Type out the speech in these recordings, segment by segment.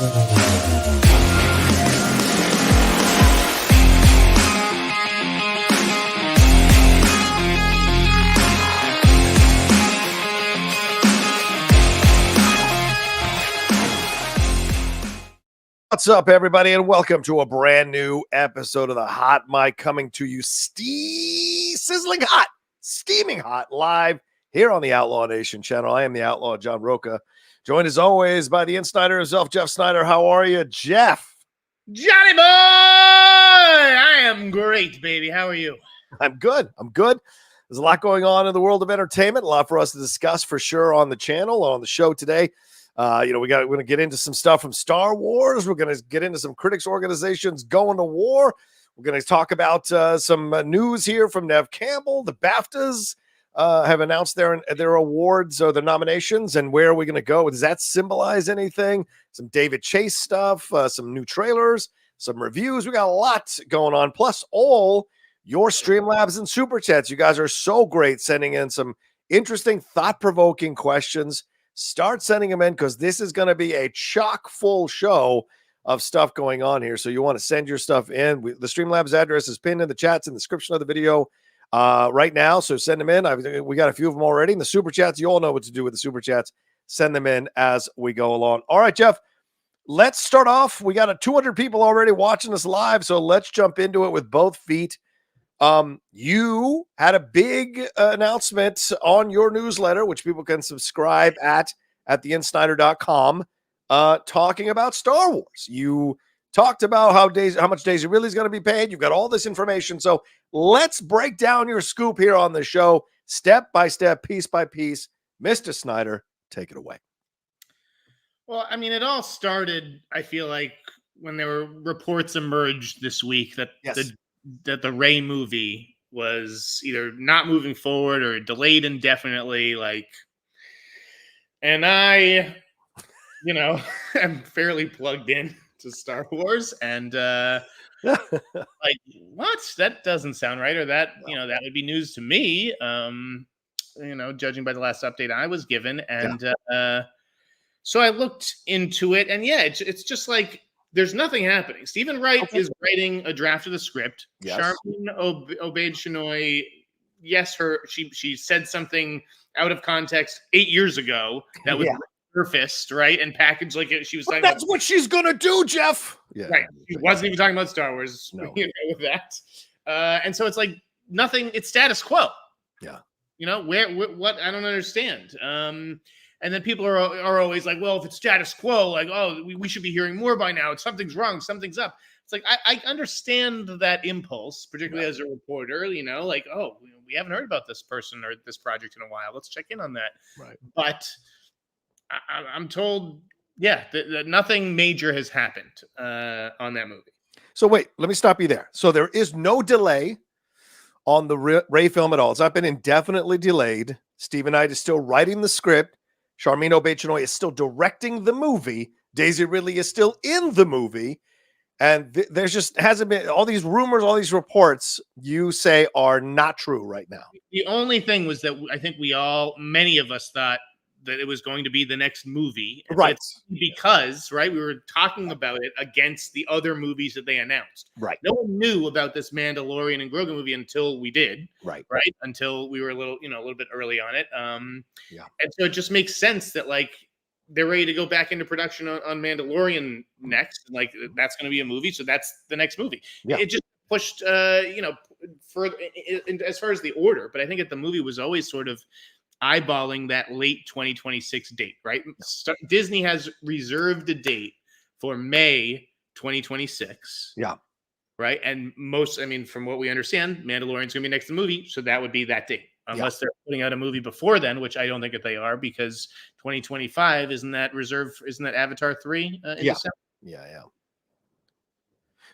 What's up, everybody, and welcome to a brand new episode of the Hot Mic, coming to you sizzling hot, steaming hot, live here on the Outlaw Nation channel. I am the Outlaw John Rocha, joined as always by the Insnider himself, Jeff Sneider. How are you, Jeff? Johnny boy, I am great, baby. How are you? I'm good. There's a lot going on in the world of entertainment, a lot for us to discuss for sure on the channel, on the show today. We're going to get into some stuff from Star Wars. We're going to get into some critics organizations going to war. We're going to talk about some news here from Neve Campbell. The BAFTAs have announced their awards or their nominations, and where are we going to go? Does that symbolize anything? Some David Chase stuff, some new trailers, some reviews. We got a lot going on, plus all your Streamlabs and Superchats. You guys are so great sending in some interesting, thought-provoking questions. Start sending them in, because this is going to be a chock full show of stuff going on here. So you want to send your stuff in. The Streamlabs address is pinned in the chats in the description of the video right now. So send them in. We got a few of them already. And the Super Chats, you all know what to do with the Super Chats. Send them in as we go along. All right, Jeff, let's start off. We got 200 people already watching us live. So let's jump into it with both feet. You had a big announcement on your newsletter, which people can subscribe at theinsnider.com, talking about Star Wars. You talked about how much Daisy Ridley is going to be paid. You've got all this information. So let's break down your scoop here on the show, step by step, piece by piece. Mr. Sneider, take it away. Well, I mean, it all started, I feel like, when there were reports emerged this week that that the Rey movie was either not moving forward or delayed indefinitely. And I, am fairly plugged in to Star Wars, and what? That doesn't sound right, or that would be news to me. Judging by the last update I was given, and so I looked into it, and it's just like, there's nothing happening. Stephen Wright is writing a draft of the script. Yes. Charmin Obaid-Chinoy, yes, she said something out of context 8 years ago that was surfaced, right, and packaged like she was talking. That's what she's gonna do, Jeff. Yeah, right. She wasn't even talking about Star Wars. No. With that, and so it's like nothing. It's status quo. Yeah. What I don't understand. And then people are always like, well, if it's status quo, like, oh, we should be hearing more by now. Something's wrong. Something's up. It's like, I understand that impulse, particularly as a reporter, like, oh, we haven't heard about this person or this project in a while. Let's check in on that. Right. But I'm told, that nothing major has happened on that movie. So wait, let me stop you there. So there is no delay on the Rey film at all. It's not been indefinitely delayed. Stephen Knight is still writing the script. Charmin Obaid-Chinoy is still directing the movie. Daisy Ridley is still in the movie. And there's just hasn't been all these rumors, all these reports you say are not true right now. The only thing was that I think many of us thought that it was going to be the next movie. Right. Because, we were talking about it against the other movies that they announced. Right. No one knew about this Mandalorian and Grogu movie until we did. Right. Right. Until we were a little bit early on it. And so it just makes sense that they're ready to go back into production on Mandalorian next. That's going to be a movie. So that's the next movie. Yeah. It just pushed, further as far as the order. But I think that the movie was always sort of eyeballing that late 2026 date, right? Disney has reserved a date for May 2026. Yeah. Right. And from what we understand, Mandalorian's going to be next to the movie. So that would be that date. Unless they're putting out a movie before then, which I don't think that they are, because 2025, isn't that Avatar 3? Yeah.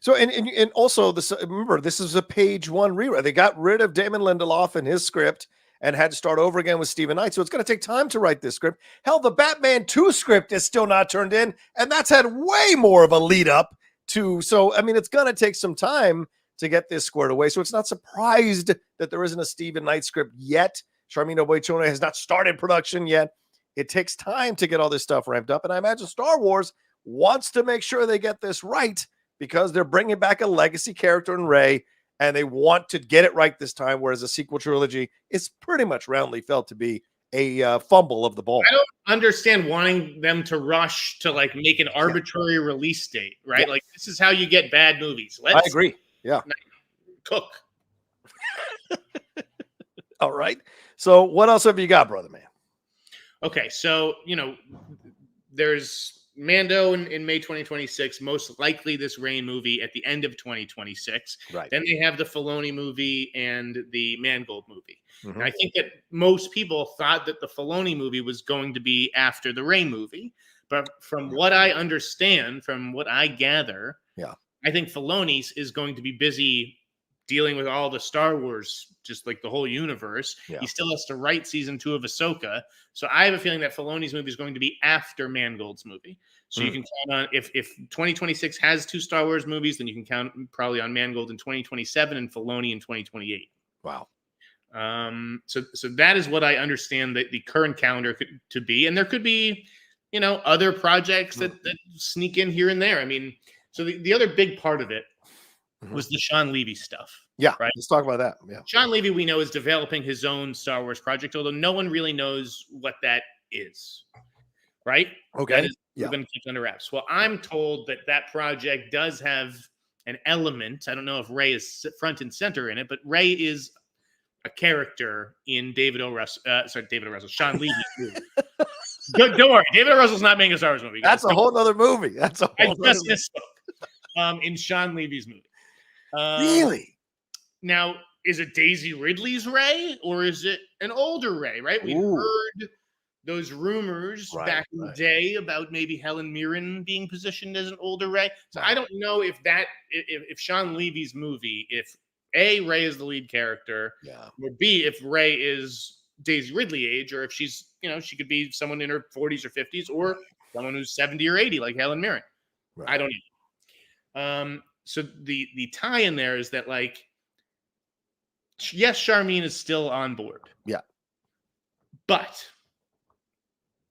So, and also, remember, this is a page one rewrite. They got rid of Damon Lindelof and his script and had to start over again with Stephen Knight. So it's going to take time to write this script. Hell, the Batman 2 script is still not turned in, and that's had way more of a lead up to. So, it's going to take some time to get this squared away. So it's not surprised that there isn't a Stephen Knight script yet. Charmin Obaid-Chinoy has not started production yet. It takes time to get all this stuff ramped up. And I imagine Star Wars wants to make sure they get this right because they're bringing back a legacy character in Rey, and they want to get it right this time, whereas a sequel trilogy is pretty much roundly felt to be a fumble of the ball. I don't understand wanting them to rush to like make an arbitrary release date, right? Yeah. Like this is how you get bad movies. I agree. Yeah. Cook. All right. So what else have you got, brother man? Okay. So, there's Mando in May 2026, most likely this Rey movie at the end of 2026. Right. Then they have the Filoni movie and the Mangold movie. Mm-hmm. And I think that most people thought that the Filoni movie was going to be after the Rey movie. But from what I understand, from what I gather, I think Filoni is going to be busy dealing with all the Star Wars, just like the whole universe. He still has to write season 2 of Ahsoka. So I have a feeling that Filoni's movie is going to be after Mangold's movie. So you can count on, if 2026 has 2 Star Wars movies, then you can count probably on Mangold in 2027 and Filoni in 2028. Wow. So that is what I understand that the current calendar to be. And there could be, other projects that sneak in here and there. I mean, so the other big part of it was the Sean Levy stuff. Yeah, right. Let's talk about that. Yeah, Sean Levy, we know, is developing his own Star Wars project, although no one really knows what that is. Right? Okay. We're going to keep it under wraps. Well, I'm told that project does have an element. I don't know if Rey is front and center in it, but Rey is a character in Sean Levy's movie. Don't worry, David O. Russell's not making a Star Wars movie. That's a whole other movie. I just misspoke. In Sean Levy's movie. Really? Now, is it Daisy Ridley's Rey or is it an older Rey? Right? We heard those rumors back in the day about maybe Helen Mirren being positioned as an older Rey. So I don't know if Sean Levy's movie, if A, Rey is the lead character, or B, if Rey is Daisy Ridley age, or if she's, she could be someone in her 40s or 50s, or someone who's 70 or 80 like Helen Mirren. Right. I don't know. So the tie in there is that, like, yes, Charmin is still on board. Yeah. But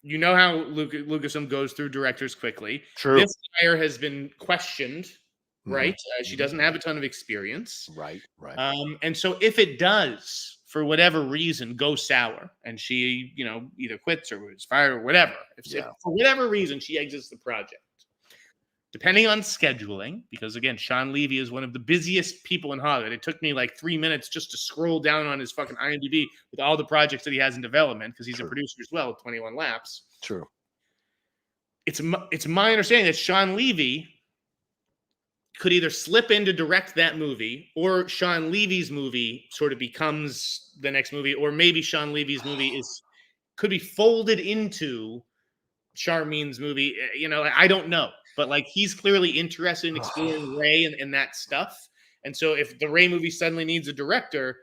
you know how Lucasfilm goes through directors quickly. True. This hire has been questioned, right? She doesn't have a ton of experience. Right. And so if it does, for whatever reason, go sour and she, either quits or is fired or whatever, if for whatever reason she exits the project, depending on scheduling, because again, Sean Levy is one of the busiest people in Hollywood. It took me like 3 minutes just to scroll down on his fucking IMDb with all the projects that he has in development, because he's a producer as well with 21 Laps. True. It's my understanding that Sean Levy could either slip in to direct that movie, or Sean Levy's movie sort of becomes the next movie, or maybe Sean Levy's movie could be folded into Charmin's movie. I don't know. But like, he's clearly interested in exploring Rey and that stuff. And so if the Rey movie suddenly needs a director,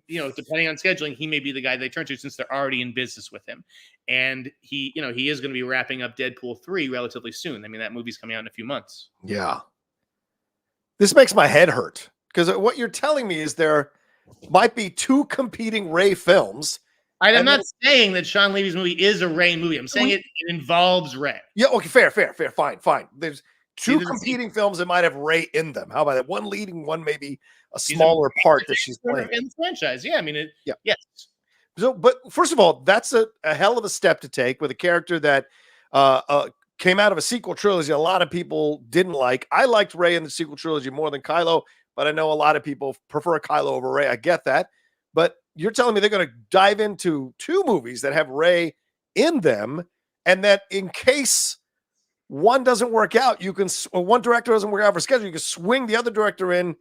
depending on scheduling, he may be the guy they turn to, since they're already in business with him. And he is going to be wrapping up Deadpool 3 relatively soon. I mean, that movie's coming out in a few months. Yeah. This makes my head hurt, because what you're telling me is there might be 2 competing Rey films. I'm not saying that Sean Levy's movie is a Rey movie. I'm saying it involves Rey. Yeah, okay, fair, fine. There's 2 competing films that might have Rey in them. How about that? One leading, one maybe a smaller part that she's playing in the franchise. Yeah, I mean, yes. So, but first of all, that's a hell of a step to take with a character that came out of a sequel trilogy a lot of people didn't like. I liked Rey in the sequel trilogy more than Kylo, but I know a lot of people prefer Kylo over Rey. I get that. But you're telling me they're going to dive into 2 movies that have Rey in them, and that in case one doesn't work out, one director doesn't work out for schedule, you can swing the other director in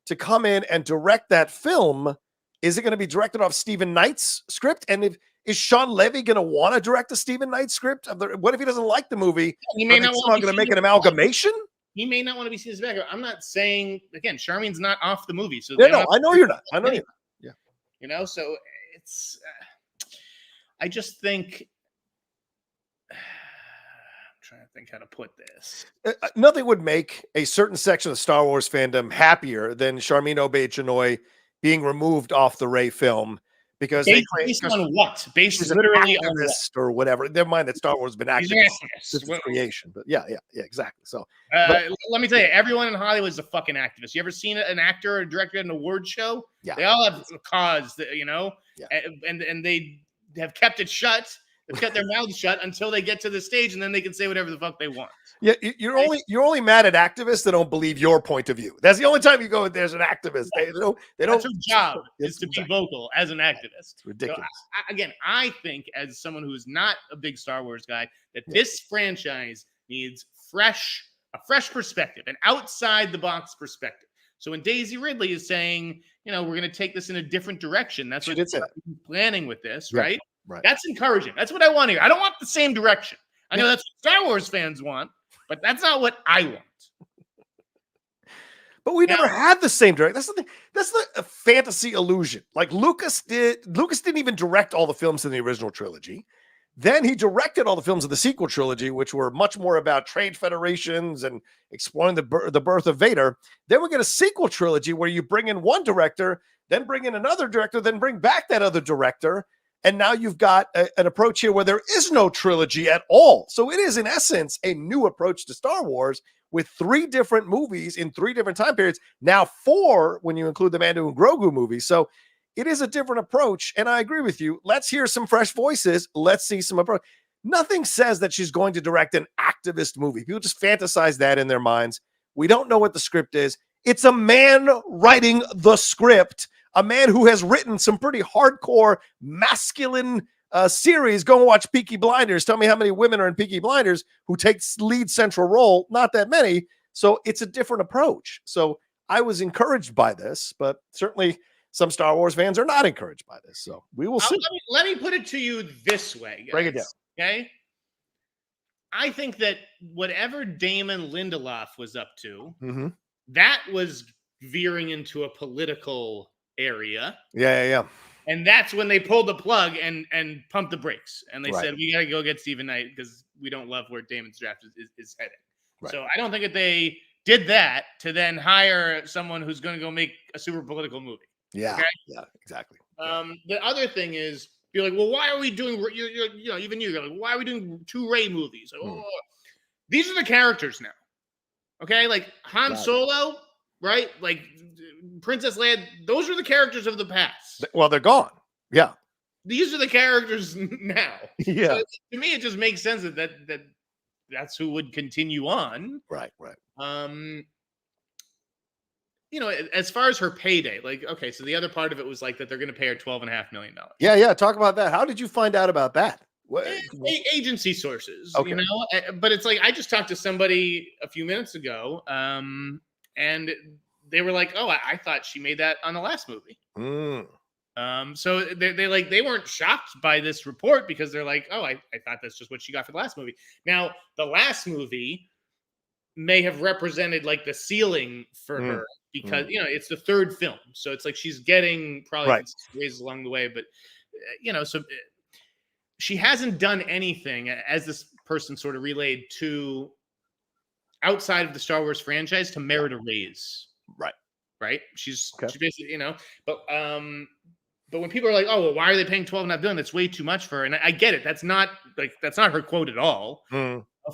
to come in and direct that film. Is it going to be directed off Stephen Knight's script? And is Sean Levy going to want to direct a Stephen Knight script? What if he doesn't like the movie? He may not want to make an amalgamation. He may not want to be seen as back. I'm not saying, again, Charmin's not off the movie. So no, I know you're not. I know you're not. Yeah. So it's. I just think. I'm trying to think how to put this. Nothing would make a certain section of Star Wars fandom happier than Charmin Obaid-Chinoy being removed off the Rey film, because based on what? Based literally on what? or whatever. Never mind that Star Wars has been active since its creation. But yeah, exactly. So let me tell you, everyone in Hollywood is a fucking activist. You ever seen an actor or director at an award show? Yeah. They all have a cause, Yeah. and they have kept it shut. They've kept their mouths shut until they get to the stage, and then they can say whatever the fuck they want. Yeah, you're only mad at activists that don't believe your point of view. That's the only time you go. There's an activist. They don't. That's her job is to be vocal as an activist. It's ridiculous. So I think as someone who's not a big Star Wars guy, that this franchise needs a fresh perspective, an outside the box perspective. So when Daisy Ridley is saying, we're going to take this in a different direction, that's what she's planning with this, right? Right. That's encouraging. That's what I want to hear. I don't want the same direction. I know that's what Star Wars fans want, but that's not what I want. But we never had the same direction. That's the thing. That's the fantasy illusion. Like Lucas didn't even direct all the films in the original trilogy. Then he directed all the films of the sequel trilogy, which were much more about trade federations and exploring the birth of Vader. Then we get a sequel trilogy where you bring in one director, then bring in another director, then bring back that other director. And now you've got an approach here where there is no trilogy at all. So it is, in essence, a new approach to Star Wars with 3 different movies in 3 different time periods. Now 4 when you include the Mando and Grogu movies. So it is a different approach. And I agree with you. Let's hear some fresh voices. Let's see some approach. Nothing says that she's going to direct an activist movie. People just fantasize that in their minds. We don't know what the script is. It's a man writing the script. A man who has written some pretty hardcore masculine series. Go and watch Peaky Blinders. Tell me how many women are in Peaky Blinders who takes lead central role. Not that many. So it's a different approach. So I was encouraged by this, but certainly some Star Wars fans are not encouraged by this. So we will see. Let me put it to you this way, guys. Break it down. Okay. I think that whatever Damon Lindelof was up to, that was veering into a political area. Yeah. And that's when they pulled the plug and pumped the brakes. And they said, we got to go get Stephen Knight because we don't love where Damon's draft is heading. Right. So I don't think that they did that to then hire someone who's going to go make a super political movie. Yeah. Okay? Yeah, exactly. The other thing is, you're like, well, why are we doing, even you're like, why are we doing 2 Rey movies? These are the characters now. Okay. Like Han Solo, right? Like Princess Leia, those are the characters of the past. Well, they're gone. Yeah. These are the characters now. Yeah. So to me, it just makes sense that's who would continue on. Right. As far as her payday, like, okay, so the other part of it was like that they're going to pay her $12.5 million. Yeah. Talk about that. How did you find out about that? What? Agency sources, okay. But it's like I just talked to somebody a few minutes ago, and they were like, "Oh, I thought she made that on the last movie." So they weren't shocked by this report because they're like, "Oh, I thought that's just what she got for the last movie." Now, the last movie may have represented like the ceiling for her because it's the 3rd film, so it's like she's getting probably raises along the way, but so she hasn't done anything, as this person sort of relayed, to outside of the Star Wars franchise to merit a raise. Right. She's basically, but when people are like, oh, well, why are they paying $12.5 billion? That's way too much for her. And I get it. That's not her quote at all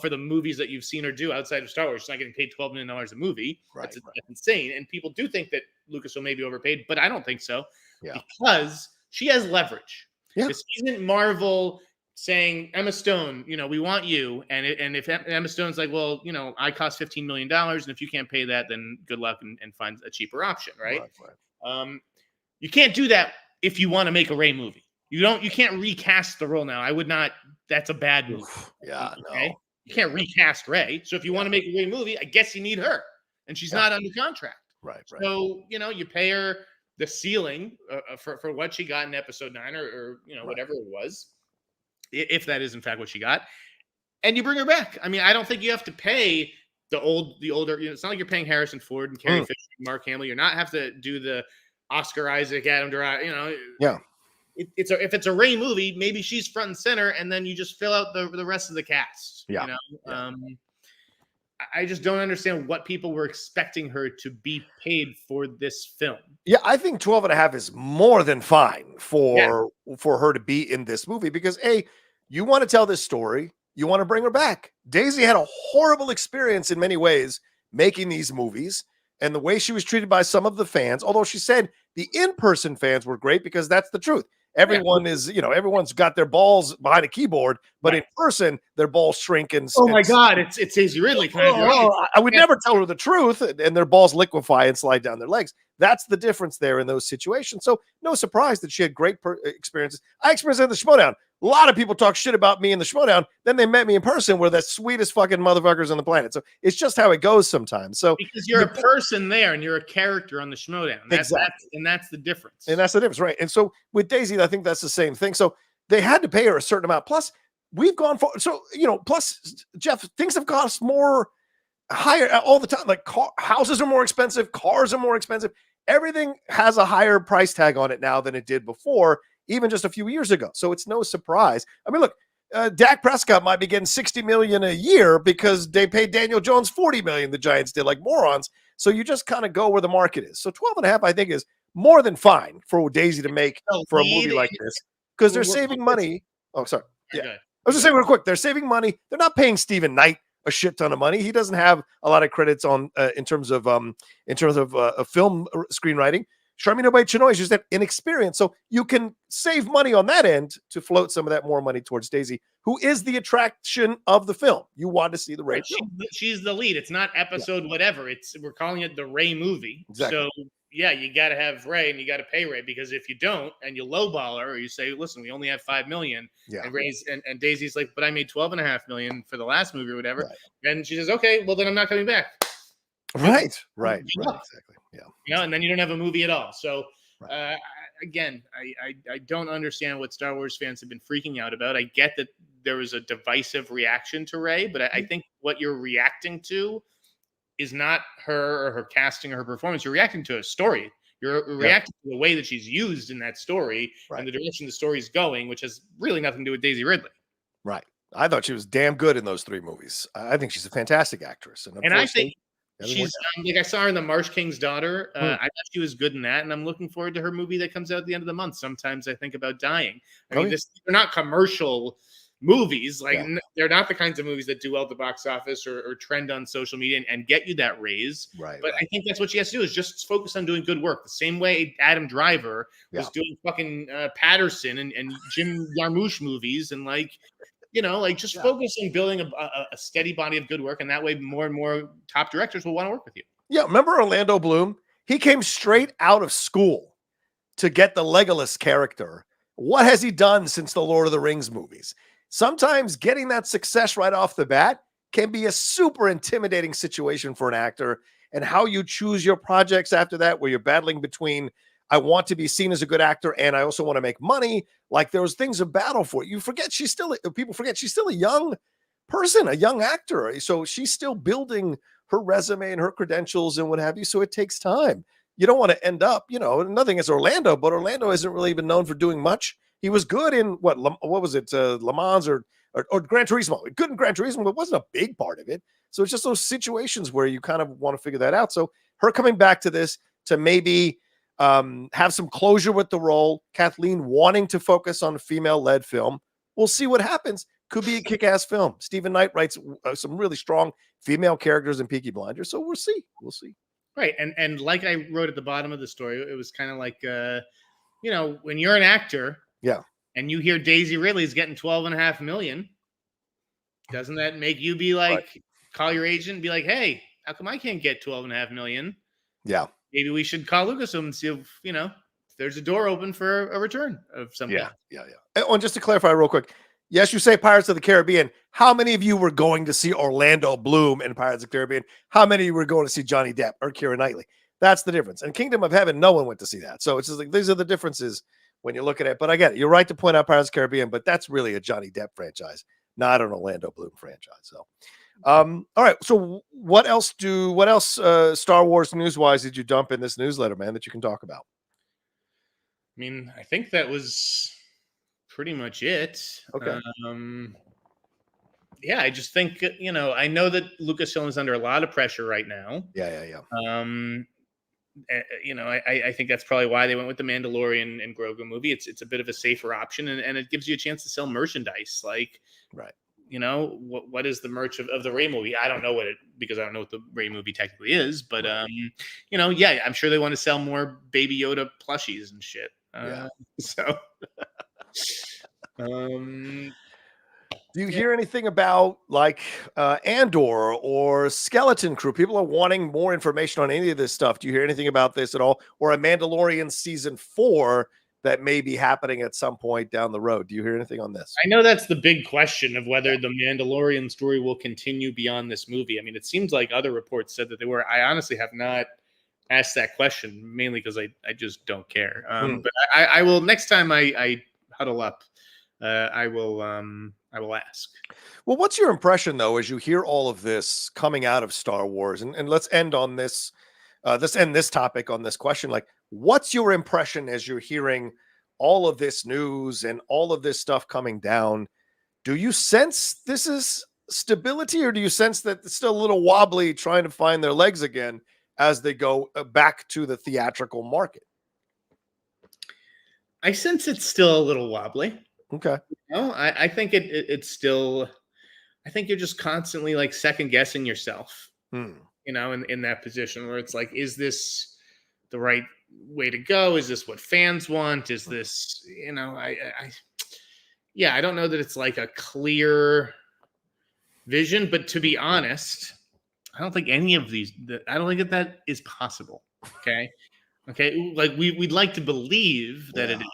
for the movies that you've seen her do outside of Star Wars. She's not getting paid $12 million a movie. That's insane. And people do think that Lucasfilm may be overpaid, but I don't think so because she has leverage. Yeah. This isn't Marvel saying, Emma Stone, we want you. And if Emma Stone's like, well, I cost $15 million. And if you can't pay that, then good luck and find a cheaper option. Right. You can't do that if you want to make a Rey movie. You can't recast the role now. I would not. That's a bad movie. Yeah. Okay? No. You can't recast Rey. So if you want to make a Rey movie, I guess you need her. And she's not under contract. Right. So, you pay her the ceiling for what she got in episode 9 or whatever it was, if that is in fact what she got, and you bring her back. I mean, I don't think you have to pay the older. It's not like you're paying Harrison Ford and Carrie Fisher, and Mark Hamill. You're not have to do the Oscar Isaac, Adam Driver. Yeah. If it's a Rey movie, maybe she's front and center, and then you just fill out the rest of the cast. Yeah. I just don't understand what people were expecting her to be paid for this film. Yeah, I think 12 and a half is more than fine for her to be in this movie because you want to tell this story, you want to bring her back. Daisy had a horrible experience in many ways making these movies, and the way she was treated by some of the fans, although she said the in-person fans were great because that's the truth. Everyone is, everyone's got their balls behind a keyboard, but in person, their balls shrink and. Oh my God, it's Daisy Ridley. I would never tell her the truth, and their balls liquefy and slide down their legs. That's the difference there in those situations. So no surprise that she had great experiences. I experienced it in the Schmodown. A lot of people talk shit about me in the Schmodown. Then they met me in person. We're the sweetest fucking motherfuckers on the planet. So it's just how it goes sometimes. So because you're a person there and you're a character on the Schmodown. That's the difference. And that's the difference, right? And so with Daisy, I think that's the same thing. So they had to pay her a certain amount. Plus, we've gone for plus Jeff, things have cost more higher all the time. Like houses are more expensive, cars are more expensive. Everything has a higher price tag on it now than it did before, even just a few years ago. So it's no surprise. I mean, look, Dak Prescott might be getting $60 million a year because they paid Daniel Jones $40 million. The Giants did, like morons. So you just kind of go where the market is. So 12 and a half, I think, is more than fine for Daisy to make for a movie like this because they're saving money. Oh, sorry. Yeah. I was just saying real quick, they're saving money. They're not paying Stephen Knight a shit ton of money. He doesn't have a lot of credits on in terms of film screenwriting. Sharmeen Obaid-Chinoy is just that inexperience. So you can save money on that end to float some of that more money towards Daisy, who is the attraction of the film. You want to see the Ray. She's the lead. It's not episode whatever. We're calling it the Ray movie. Exactly. So yeah, you got to have Ray and you got to pay Ray because if you don't and you lowball her or you say, listen, we only have $5 million, and Ray's and Daisy's like, but I made $12.5 million for the last movie or whatever, and she says, okay, well then I'm not coming back. Right, exactly. Yeah, and then you don't have a movie at all. So again, I don't understand what Star Wars fans have been freaking out about. I get that there was a divisive reaction to Rey, but I think what you're reacting to is not her or her casting or her performance. You're reacting to a story. You're reacting to the way that she's used in that story and the direction the story's going, which has really nothing to do with Daisy Ridley. Right. I thought she was damn good in those 3 movies. I think she's a fantastic actress. And I think she's like, I saw her in The Marsh King's Daughter. I thought she was good in that, and I'm looking forward to her movie that comes out at the end of the month. Sometimes I think about dying. I mean, they're not commercial movies. Like they're not the kinds of movies that do well at the box office or trend on social media and get you that raise. But I think that's what she has to do is just focus on doing good work. The same way Adam Driver was doing fucking Patterson and Jim Jarmusch movies and just focus on building a steady body of good work. And that way more and more top directors will want to work with you. Yeah. Remember Orlando Bloom? He came straight out of school to get the Legolas character. What has he done since the Lord of the Rings movies? Sometimes getting that success right off the bat can be a super intimidating situation for an actor, and how you choose your projects after that, where you're battling between, I want to be seen as a good actor and I also want to make money. Like those things of battle for it. People forget she's still a young person, a young actor. So she's still building her resume and her credentials and what have you. So it takes time. You don't want to end up, nothing against Orlando, but Orlando hasn't really been known for doing much. He was good in what was it, Le Mans or Gran Turismo. Good in Gran Turismo, but wasn't a big part of it. So it's just those situations where you kind of want to figure that out. So her coming back to this to maybe have some closure with the role, Kathleen wanting to focus on a female-led film. We'll see what happens. Could be a kick-ass film. Stephen Knight writes some really strong female characters in Peaky Blinders. So we'll see. Right. And like I wrote at the bottom of the story, it was kind of like, when you're an actor, and you hear Daisy Ridley's getting $12.5 million, doesn't that make you be like, call your agent and be like, hey, how come I can't get $12.5 million? Yeah. Maybe we should call Lucasfilm and see if, there's a door open for a return of something. Yeah. And just to clarify real quick, yes, you say Pirates of the Caribbean. How many of you were going to see Orlando Bloom in Pirates of the Caribbean? How many of you were going to see Johnny Depp or Keira Knightley? That's the difference. And Kingdom of Heaven, no one went to see that. So it's just like, these are the differences when you look at it. But I get it. You're right to point out Pirates of the Caribbean, but that's really a Johnny Depp franchise, not an Orlando Bloom franchise. So, all right. So what else Star Wars news-wise did you dump in this newsletter, man, that you can talk about? I mean, I think that was pretty much it. Okay. Yeah, I just think, I know that Lucasfilm is under a lot of pressure right now. Yeah. I think that's probably why they went with the Mandalorian and Grogu movie. It's a bit of a safer option, and it gives you a chance to sell merchandise. Like, right. What is the merch of the Rey movie? I don't know because I don't know what the Rey movie technically is, but yeah, I'm sure they want to sell more Baby Yoda plushies and shit. So, do you hear anything about like Andor or Skeleton Crew? People are wanting more information on any of this stuff. Do you hear anything about this at all? Or a Mandalorian season 4 that may be happening at some point down the road? Do you hear anything on this? I know that's the big question of whether the Mandalorian story will continue beyond this movie. I mean, it seems like other reports said that they were. I honestly have not asked that question, mainly because I just don't care. But I will, next time I huddle up, I will ask. Well, what's your impression though, as you hear all of this coming out of Star Wars? And let's end on this. Let's end this topic on this question. Like, what's your impression as you're hearing all of this news and all of this stuff coming down? Do you sense this is stability, or do you sense that it's still a little wobbly, trying to find their legs again as they go back to the theatrical market? I sense it's still a little wobbly. Okay. I think it's still. I think you're just constantly like second guessing yourself. In that position where it's like, is this the right way to go? Is this what fans want? Is this, I don't know that it's like a clear vision, but to be honest, I don't think any of these, I don't think that is possible. Okay. Like we'd like to believe that it is.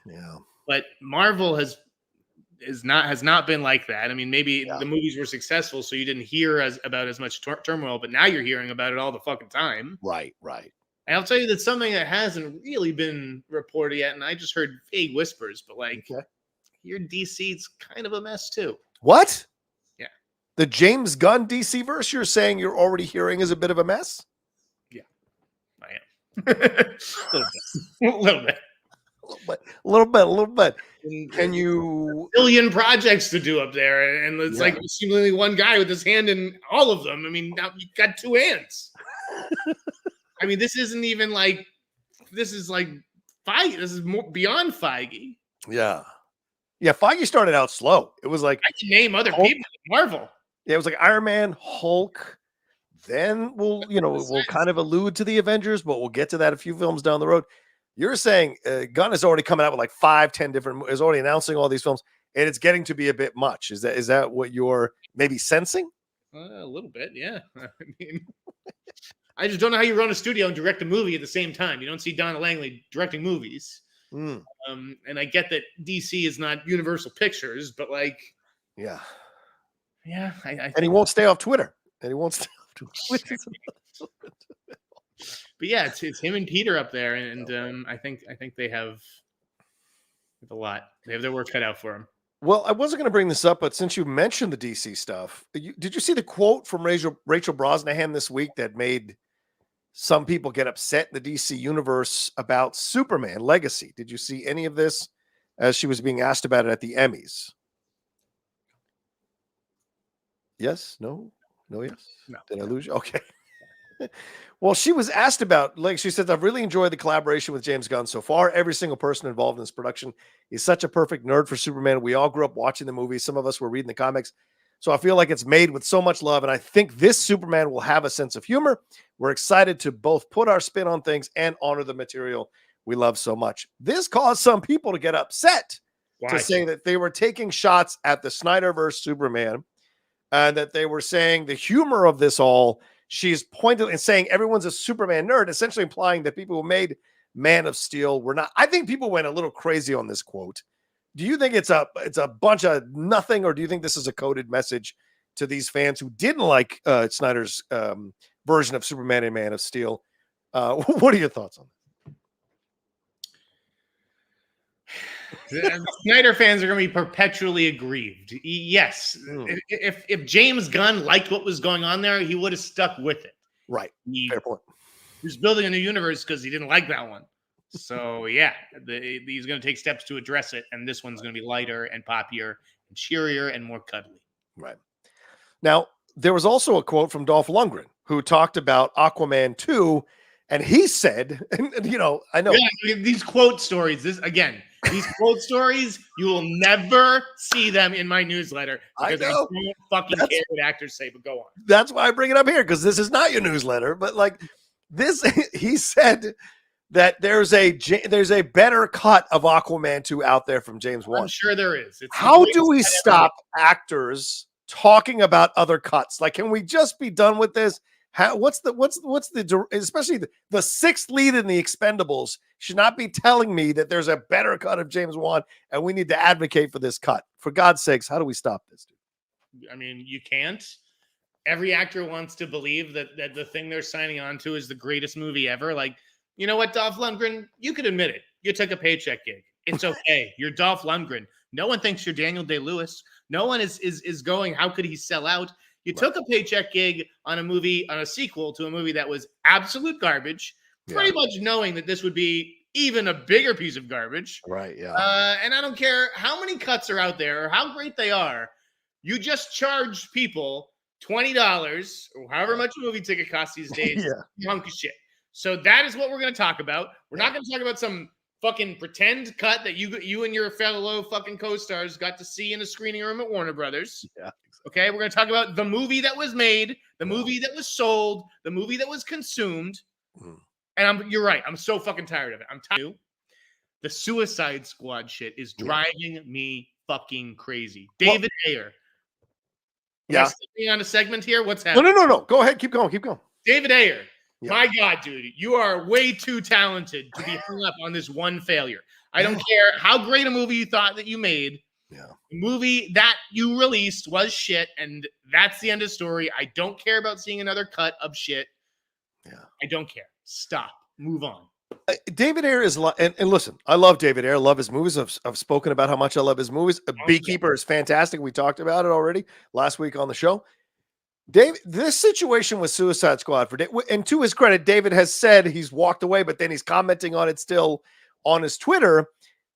Yeah. But Marvel has not been like that. I mean, maybe the movies were successful, so you didn't hear about as much turmoil, but now you're hearing about it all the fucking time. Right. And I'll tell you that something that hasn't really been reported yet, and I just heard vague whispers, but your DC's kind of a mess too. What? Yeah. The James Gunn DC verse you're saying you're already hearing is a bit of a mess? Yeah, I am. A little bit. A little bit. Can you billion projects to do up there, and it's like seemingly one guy with his hand in all of them. I mean, now you've got two hands. I mean, this isn't even like this is like Feige. This is more beyond Feige. Yeah. Feige started out slow. It was like I can name other people in Marvel. Yeah, it was like Iron Man, Hulk. Then we'll kind of allude to the Avengers, but we'll get to that a few films down the road. You're saying Gunn is already coming out with like 5-10 different, is already announcing all these films, and it's getting to be a bit much. Is that what you're maybe sensing? A little bit, yeah. I mean, I just don't know how you run a studio and direct a movie at the same time. You don't see Donna Langley directing movies. And I get that DC is not Universal Pictures, but like, yeah. And he won't stay off Twitter. But yeah, it's him and Peter up there, and I think they have a lot. They have their work cut out for them. Well, I wasn't going to bring this up, but since you mentioned the DC stuff, did you see the quote from Rachel Brosnahan this week that made some people get upset in the DC universe about Superman Legacy? Did you see any of this as she was being asked about it at the Emmys? Yes? No? Yes? No. Did I lose you? Okay. Well, she was asked about, like she said, I've really enjoyed the collaboration with James Gunn so far. Every single person involved in this production is such a perfect nerd for Superman. We all grew up watching the movie. Some of us were reading the comics. So I feel like it's made with so much love. And I think this Superman will have a sense of humor. We're excited to both put our spin on things and honor the material we love so much. This caused some people to get upset to say that they were taking shots at the Snyderverse Superman and that they were saying the humor of this all. She's pointing and saying everyone's a Superman nerd, essentially implying that people who made Man of Steel were not. I think people went a little crazy on this quote. Do you think it's a bunch of nothing, or do you think this is a coded message to these fans who didn't like Snyder's version of Superman and Man of Steel? What are your thoughts on that? Snyder fans are going to be perpetually aggrieved. Yes. If James Gunn liked what was going on there, he would have stuck with it. Right. Fair point. He's building a new universe because he didn't like that one. So, yeah, he's going to take steps to address it. And this one's going to be lighter and poppier and cheerier and more cuddly. Right. Now, there was also a quote from Dolph Lundgren who talked about Aquaman 2, and he said, and you know, I know these quote stories, these quote stories, you will never see them in my newsletter because I don't fucking care what actors say, but go on. That's why I bring it up here, because this is not your newsletter, but like this, he said that there's a better cut of Aquaman 2 out there from James Wan. I'm sure there is. How do we stop actors talking about other cuts? Like, can we just be done with this? What's the especially the sixth lead in the Expendables should not be telling me that there's a better cut of James Wan and we need to advocate for this cut. For God's sakes, how do we stop this? I mean, you can't. Every actor wants to believe that the thing they're signing on to is the greatest movie ever. Like, you know what, Dolph Lundgren, you could admit it. You took a paycheck gig. It's okay. You're Dolph Lundgren. No one thinks you're Daniel Day-Lewis. No one is going, how could he sell out? You took a paycheck gig on a sequel to a movie that was absolute garbage, pretty much knowing that this would be even a bigger piece of garbage. Right, yeah. And I don't care how many cuts are out there or how great they are. You just charge people $20 or however much a movie ticket costs these days. Hunk of shit. So that is what we're going to talk about. We're not going to talk about some fucking pretend cut that you and your fellow fucking co-stars got to see in a screening room at Warner Brothers. Yeah. Okay, we're going to talk about the movie that was made, the movie that was sold, the movie that was consumed. And you're right. I'm so fucking tired of it. I'm tired. The Suicide Squad shit is driving me fucking crazy. David Ayer. Yeah. Being on a segment here. What's happening? No. Go ahead. Keep going. David Ayer. Yeah. My God, dude, you are way too talented to be hung up on this one failure. I don't care how great a movie you thought that you made. Yeah. The movie that you released was shit, and that's the end of the story. I don't care about seeing another cut of shit. Yeah. I don't care. Stop. Move on. David Ayer is, and listen, I love David Ayer. I love his movies. I've spoken about how much I love his movies. Beekeeper is fantastic. We talked about it already last week on the show. This situation with Suicide Squad, and to his credit, David has said he's walked away, but then he's commenting on it still on his Twitter.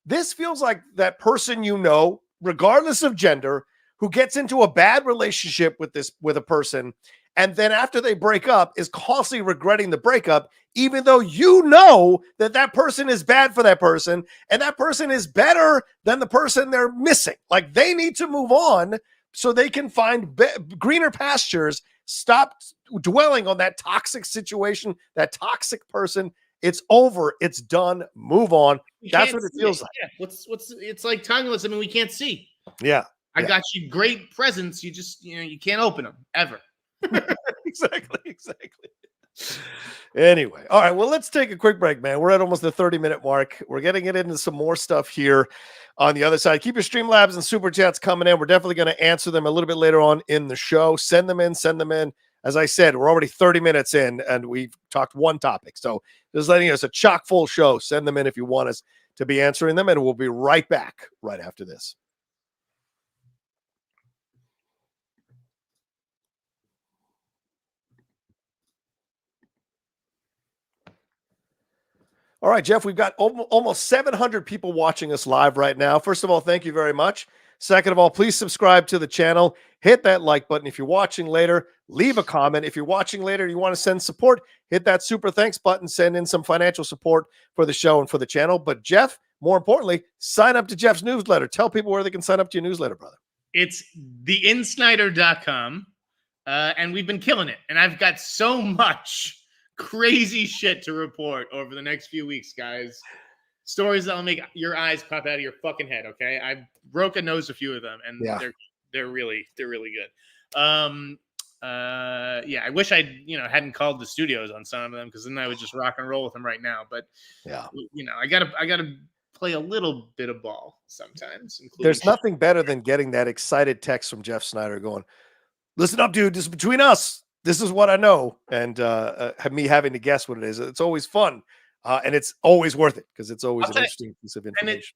This feels like that person, you know, regardless of gender, who gets into a bad relationship with a person, and then after they break up is constantly regretting the breakup, even though you know that person is bad for that person, and that person is better than the person they're missing. Like, they need to move on so they can find greener pastures. Stop dwelling on that toxic situation, that toxic person. It's over. It's done. Move on. That's what it feels like. Yeah. It's like timeless. I mean, we can't see. Yeah. I got you great presents. You just, you can't open them ever. Exactly. Anyway. All right. Well, let's take a quick break, man. We're at almost the 30-minute mark. We're getting it into some more stuff here on the other side. Keep your Streamlabs and Superchats coming in. We're definitely going to answer them a little bit later on in the show. Send them in. As I said, we're already 30 minutes in and we've talked one topic. So just letting us a chock full show. Send them in if you want us to be answering them, and we'll be right back right after this. All right, Jeff, we've got almost 700 people watching us live right now. First of all, thank you very much. Second of all, please subscribe to the channel. Hit that like button. If you're watching later, leave a comment. If you're watching later and you want to send support, hit that super thanks button. Send in some financial support for the show and for the channel. But Jeff, more importantly, sign up to Jeff's newsletter. Tell people where they can sign up to your newsletter, brother. It's theinsnyder.com, and we've been killing it. And I've got so much crazy shit to report over the next few weeks, guys. Stories that'll make your eyes pop out of your fucking head. Okay, I broke a nose a few of them, and they're really good. I wish I hadn't called the studios on some of them, because then I would just rock and roll with them right now. But I gotta play a little bit of ball sometimes. There's nothing better than getting that excited text from Jeff Sneider going, "Listen up, dude. This is between us. This is what I know," and me having to guess what it is. It's always fun, and it's always worth it, because it's always an interesting piece of information.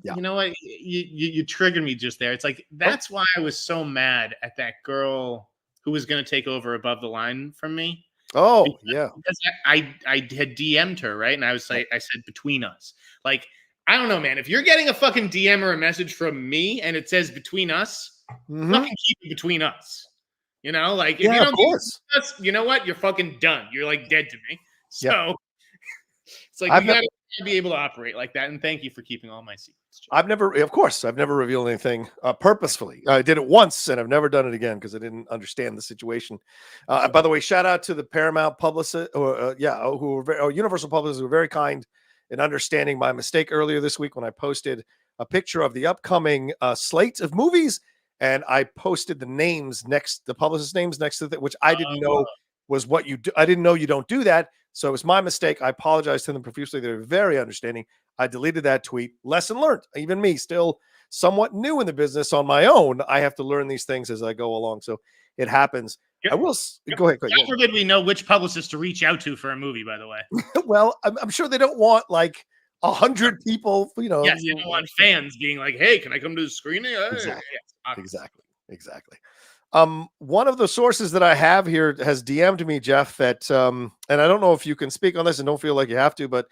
You know what? You triggered me just there. It's like, that's why I was so mad at that girl who was going to take over Above the Line from me. Because I had DM'd her, right? And I was like, I said, between us. Like, I don't know, man. If you're getting a fucking DM or a message from me and it says between us, fucking keep it between us. You know, like if you don't keep it between us, you know what? You're fucking done. You're like dead to me. So it's like you gotta be able to operate like that. And thank you for keeping all my secrets. Joe. I've never revealed anything purposefully. I did it once and I've never done it again because I didn't understand the situation. By the way, shout out to the Paramount publicist, Universal publicists who were very kind in understanding my mistake earlier this week when I posted a picture of the upcoming slate of movies, and I posted the publicist names next to that, which I didn't know was what you do. I didn't know you don't do that. So it was my mistake. I apologize to them profusely. They're very understanding. I deleted that tweet. Lesson learned. Even me, still somewhat new in the business on my own, I have to learn these things as I go along. So it happens. I will go ahead. God forbid we know which publicist to reach out to for a movie, by the way. Well, I'm sure they don't want like 100 people, you know. Yes, you don't want fans being like, hey, can I come to the screening? Exactly. One of the sources that I have here has DM'd me, Jeff, that and I don't know if you can speak on this and don't feel like you have to, but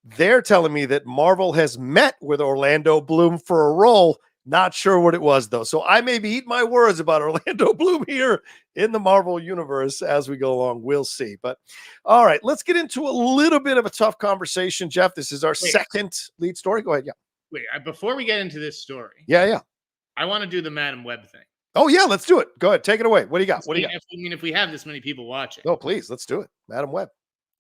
they're telling me that Marvel has met with Orlando Bloom for a role. Not sure what it was, though. So I may be eating my words about Orlando Bloom here in the Marvel universe as we go along. We'll see. But all right, let's get into a little bit of a tough conversation, Jeff. This is our second lead story. Go ahead. Yeah. Wait, before we get into this story. Yeah. I want to do the Madam Web thing. Oh, yeah, let's do it. Go ahead. Take it away. What do you got? If we have this many people watching. Oh, please, let's do it. Madam Web.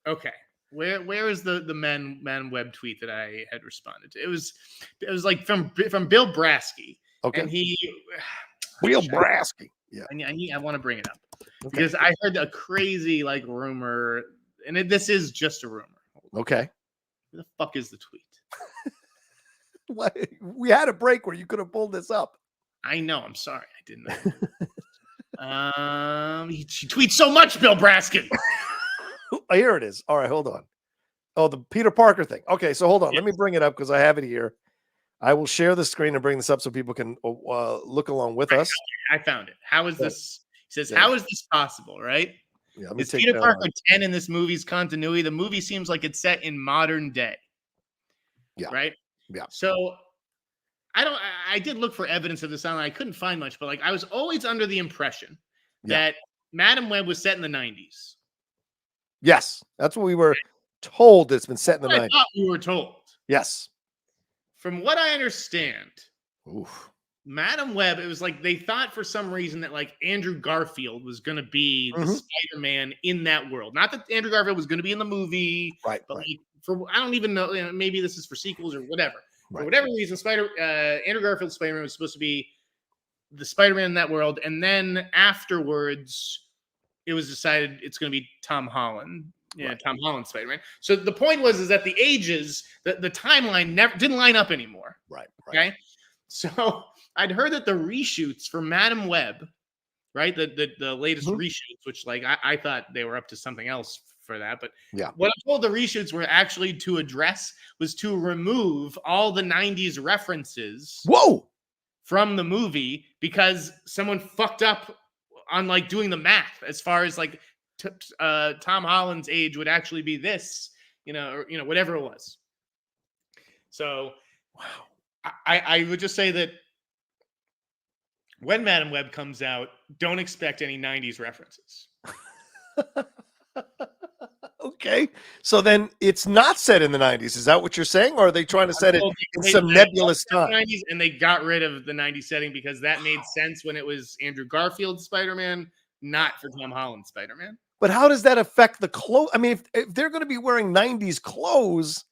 Okay. Where is the Madam Web tweet that I had responded to? It was like from Bill Brasky. Okay. And he Bill Brasky. Yeah. I want to bring it up because I heard a crazy like rumor, and this is just a rumor. Okay. Who the fuck is the tweet? We had a break where you could have pulled this up. I know. I'm sorry. I didn't know. She tweets so much, Bill Braskin. Here it is. All right, hold on. Oh, the Peter Parker thing. Okay, so hold on. Let me bring it up because I have it here. I will share the screen and bring this up so people can look along with us. I found it. How is this? He says, how is this possible, right? Yeah, is Peter Parker 10 in this movie's continuity? The movie seems like it's set in modern day. Yeah. Right? Yeah. So I did look for evidence of this online. I couldn't find much, but like I was always under the impression that Madam Web was set in the 90s. Yes, that's what we were told. It's been set in the 90s. I thought we were told. Yes. From what I understand, oof. Madam Web, it was like they thought for some reason that like Andrew Garfield was going to be the Spider-Man in that world. Not that Andrew Garfield was going to be in the movie, right? But like I don't even know. You know, maybe this is for sequels or whatever. For whatever reason, Andrew Garfield's Spider-Man was supposed to be the Spider-Man in that world, and then afterwards, it was decided it's going to be Tom Holland. Yeah, Tom Holland Spider-Man. So the point was that the ages, the timeline didn't line up anymore. Right. Okay. So I'd heard that the reshoots for Madam Web, right? The latest reshoots, which like I thought they were up to something else for that, but what I'm told the reshoots were actually to address was to remove all the 90s references from the movie because someone fucked up on like doing the math as far as like Tom Holland's age would actually be this, or whatever it was. So I would just say that when Madam Web comes out, don't expect any 90s references. Okay. So then it's not set in the 90s. Is that what you're saying? Or are they trying to set it in some nebulous time? 90s, and they got rid of the 90s setting because that made sense when it was Andrew Garfield's Spider-Man, not for Tom Holland's Spider-Man. But how does that affect the clothes? I mean, if they're going to be wearing 90s clothes.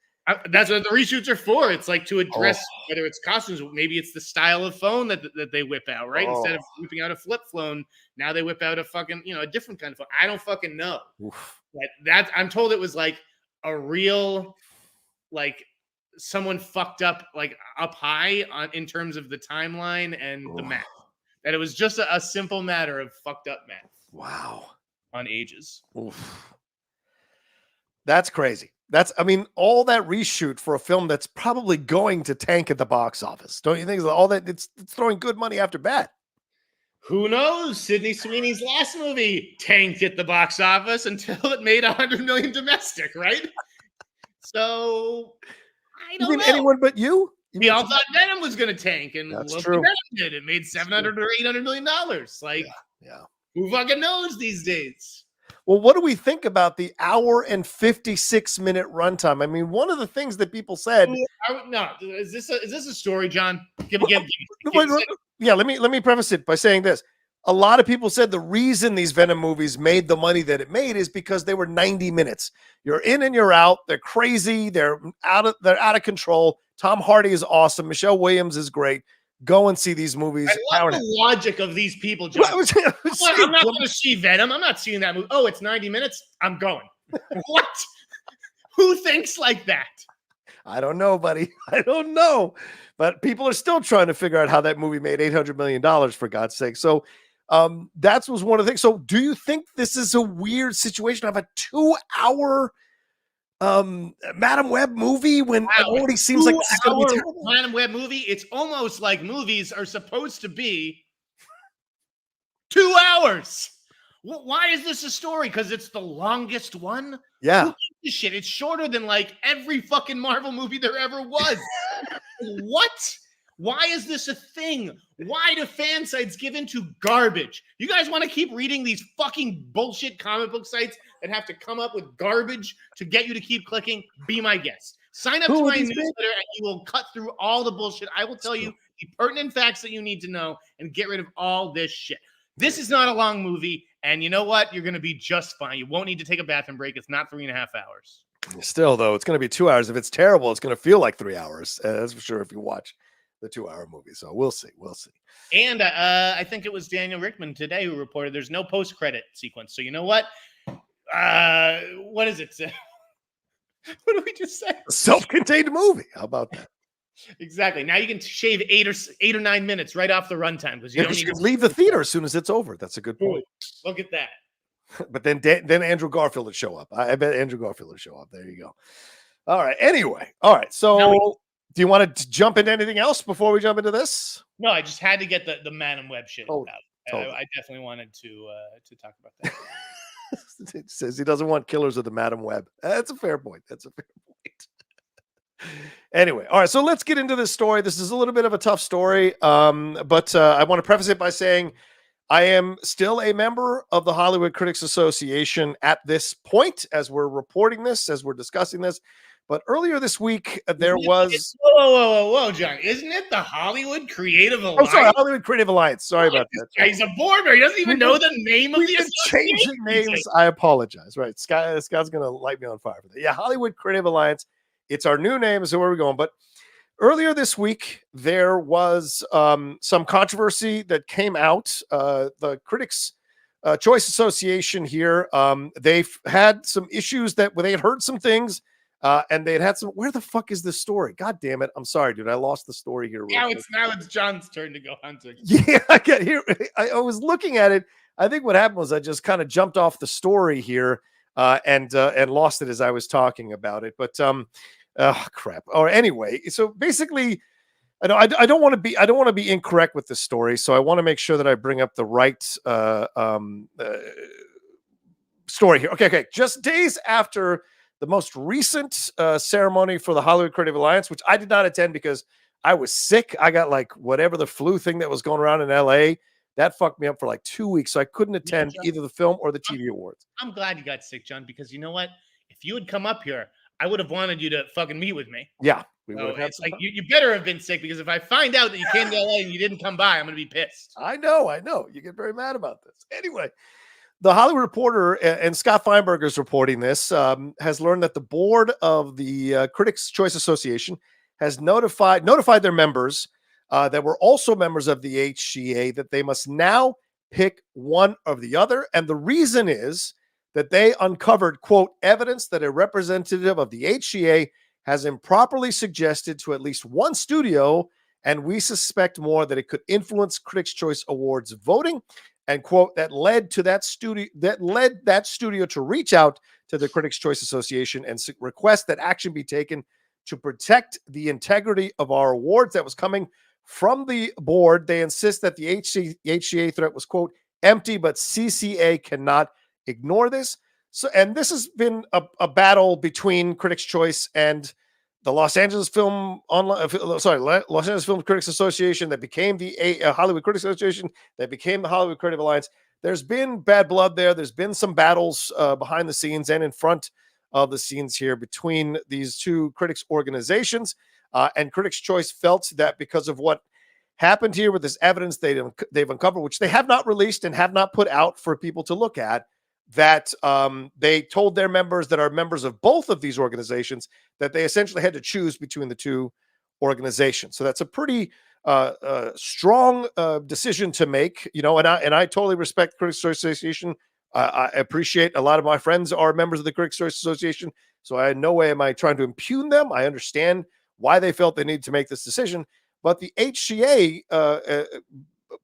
That's what the reshoots are for. It's like to address whether it's costumes. Maybe it's the style of phone that they whip out, right? Instead of whipping out a flip phone, now they whip out a fucking, a different kind of phone. I don't fucking know. But I'm told it was like a real, like someone fucked up, like up high in terms of the timeline and the math. That it was just a simple matter of fucked up math. Wow. On ages. Oof. That's crazy. All that reshoot for a film that's probably going to tank at the box office. Don't you think all that it's throwing good money after bad? Who knows? Sydney Sweeney's last movie tanked at the box office until it made $100 million domestic, right? So I don't know. Anyone but you? We all thought Venom was going to tank, and That's look true. what Venom did. It made $700 or $800 million. Like, yeah. Who fucking knows these days? Well, what do we think about the hour and 56-minute runtime? I mean, one of the things that people said. No, is this a story, John? Give yeah, let me preface it by saying this. A lot of people said the reason these Venom movies made the money that it made is because they were 90 minutes. You're in and you're out. They're crazy. They're out of control. Tom Hardy is awesome. Michelle Williams is great. Go and see these movies. I love the logic of these people, John. I'm not going to see Venom. I'm not seeing that movie. Oh, it's 90 minutes? I'm going. What? Who thinks like that? I don't know, buddy. I don't know. But people are still trying to figure out how that movie made $800 million, for God's sake. So that was one of the things. So do you think this is a weird situation of a 2-hour Madam Web movie when it already seems like this is going to be terrible? Madam Web movie? It's almost like movies are supposed to be 2 hours. Why is this a story? Because it's the longest one? Yeah. Who gives a shit? It's shorter than like every fucking Marvel movie there ever was. What? Why is this a thing? Why do fan sites give into garbage? You guys want to keep reading these fucking bullshit comic book sites that have to come up with garbage to get you to keep clicking? Be my guest. Sign up to my newsletter and you will cut through all the bullshit. I will tell you the pertinent facts that you need to know and get rid of all this shit. This is not a long movie, and you know what? You're going to be just fine. You won't need to take a bathroom break. It's not 3.5 hours. Still, though, it's going to be 2 hours. If it's terrible, it's going to feel like 3 hours. That's for sure if you watch the 2-hour movie. So we'll see. We'll see. And I think it was Daniel Rickman today who reported there's no post-credit sequence. So you know what? What is it? What did we just say? A self-contained movie. How about that? Exactly. Now you can shave 8 or 9 minutes right off the runtime because you don't need to leave the theater as soon as it's over. That's a good point. Look at that. But then Andrew Garfield would show up. I bet Andrew Garfield would show up. There you go. All right. Anyway. All right. So do you want to jump into anything else before we jump into this? No, I just had to get the Madam Web shit out. Totally. I definitely wanted to talk about that. It says he doesn't want Killers of the Madam Web. That's a fair point. Anyway, all right, so let's get into this story. This is a little bit of a tough story, but I want to preface it by saying I am still a member of the Hollywood Critics Association at this point as we're reporting this, as we're discussing this. But earlier this week, there was... Whoa, John. Isn't it the Hollywood Creative Alliance? Oh, sorry, Hollywood Creative Alliance. Sorry about that. He's a board member. He doesn't even know the name of the association. Changing names. I apologize. Right. Scott's going to light me on fire for that. Yeah, Hollywood Creative Alliance. It's our new name. So where are we going? But earlier this week, there was some controversy that came out. The Critics Choice Association here, they've had some issues that they had heard some things. And they had some. Where the fuck is this story? God damn it! I'm sorry, dude. I lost the story here. Now it's John's turn to go hunting. Yeah, I get here. I was looking at it. I think what happened was I just kind of jumped off the story here and lost it as I was talking about it. But crap. Or anyway, so basically, I don't want to be incorrect with this story. So I want to make sure that I bring up the right story here. Okay. Just days after the most recent ceremony for the Hollywood Creative Alliance, which I did not attend because I was sick. I got like whatever the flu thing that was going around in LA. That fucked me up for like 2 weeks. So I couldn't attend either the film or the TV awards. I'm glad you got sick, John, because you know what? If you had come up here, I would have wanted you to fucking meet with me. Yeah. It's like you better have been sick because if I find out that you came to LA and you didn't come by, I'm going to be pissed. I know. You get very mad about this. Anyway. The Hollywood Reporter, and Scott Feinberg is reporting this, has learned that the board of the Critics Choice Association has notified their members that were also members of the HCA that they must now pick one or the other. And the reason is that they uncovered, quote, evidence that a representative of the HCA has improperly suggested to at least one studio, and we suspect more that it could influence Critics Choice Awards voting. And quote, that led that studio to reach out to the Critics Choice Association and request that action be taken to protect the integrity of our awards. That was coming from the board. They insist that the HCA threat was, quote, empty, but CCA cannot ignore this. So, and this has been a battle between Critics Choice and the Los Angeles Film Los Angeles Film Critics Association that became the Hollywood Critics Association that became the Hollywood Creative Alliance. There's been bad blood there. There's been some battles behind the scenes and in front of the scenes here between these two critics organizations. And Critics Choice felt that because of what happened here with this evidence they've uncovered, which they have not released and have not put out for people to look at, that they told their members that are members of both of these organizations that they essentially had to choose between the two organizations. So that's a pretty strong decision to make, and I totally respect Critics Choice Association. I appreciate a lot of my friends are members of the Critics Choice Association, so in no way am I trying to impugn them. I understand why they felt they needed to make this decision, but the HCA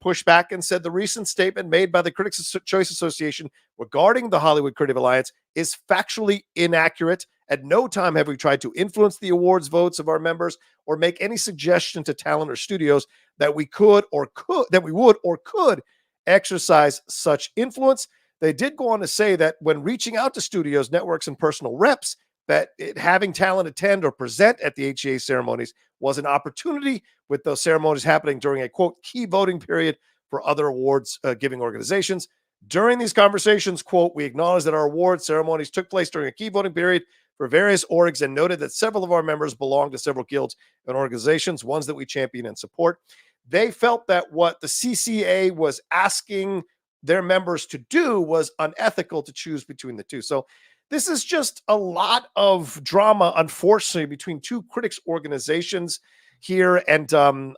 pushed back and said the recent statement made by the Critics Choice Association regarding the Hollywood Creative Alliance is factually inaccurate. At no time have we tried to influence the awards votes of our members or make any suggestion to talent or studios that we would or could exercise such influence. They did go on to say that when reaching out to studios, networks, and personal reps, that having talent attend or present at the HCA ceremonies was an opportunity, with those ceremonies happening during a, quote, key voting period for other awards giving organizations. During these conversations, quote, we acknowledge that our award ceremonies took place during a key voting period for various orgs and noted that several of our members belong to several guilds and organizations, ones that we champion and support. They felt that what the CCA was asking their members to do was unethical to choose between the two. So this is just a lot of drama, unfortunately, between two critics organizations here. And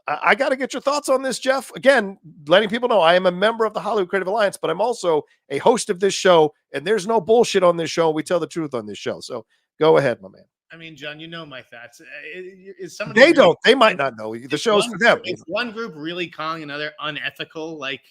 I got to get your thoughts on this, Jeff. Again, letting people know I am a member of the Hollywood Creative Alliance, but I'm also a host of this show, and there's no bullshit on this show. We tell the truth on this show. So go ahead, my man. I mean, John, you know my thoughts. Is somebody they don't. They might not know. The show's for them. Is one group really calling another unethical? Like,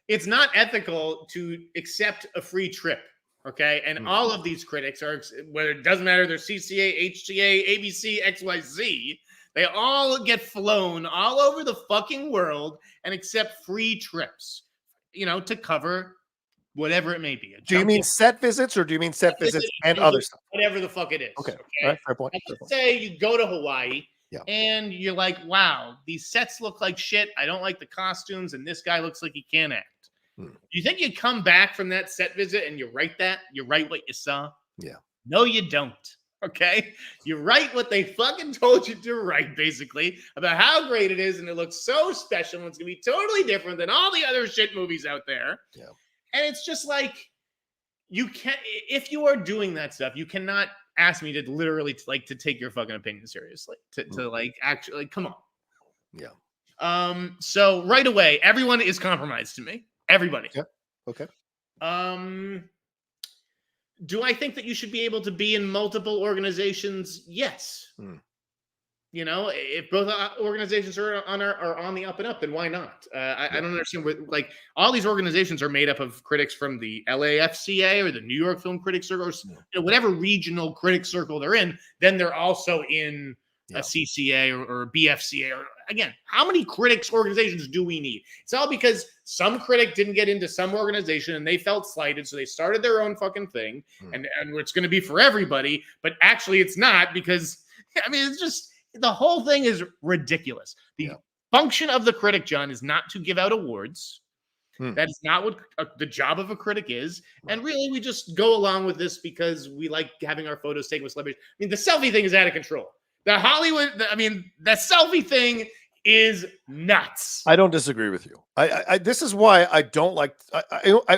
it's not ethical to accept a free trip. Okay. And all of these critics are, whether it doesn't matter, they're CCA, HCA, ABC, XYZ, they all get flown all over the fucking world and accept free trips, to cover whatever it may be. Do you mean set visits, or do you mean set visits and other stuff? Whatever the fuck it is. Okay. All right, fair point. Let's say you go to Hawaii and you're like, wow, these sets look like shit. I don't like the costumes, and this guy looks like he can't act. You think you come back from that set visit and you write what you saw? Yeah. No, you don't. Okay. You write what they fucking told you to write, basically, about how great it is. And it looks so special. And it's going to be totally different than all the other shit movies out there. Yeah. And it's just like, you can't, if you are doing that stuff, you cannot ask me to literally to take your fucking opinion seriously, to like, actually, come on. Yeah. So right away, everyone is compromised to me. Everybody. Yeah. Okay. Do I think that you should be able to be in multiple organizations? Yes. If both organizations are on the up and up, then why not? I don't understand what, all these organizations are made up of critics from the LAFCA or the New York Film Critics Circle, or whatever regional critic circle they're in. Then they're also in a CCA or BFCA. Or again, how many critics organizations do we need? It's all because some critic didn't get into some organization and they felt slighted, so they started their own fucking thing, and it's going to be for everybody. But actually, it's not, because it's just, the whole thing is ridiculous. The function of the critic, John, is not to give out awards. That is not what the job of a critic is. And really, we just go along with this because we like having our photos taken with celebrities. The selfie thing is out of control. The Hollywood, the selfie thing is nuts. I don't disagree with you. This is why I don't like.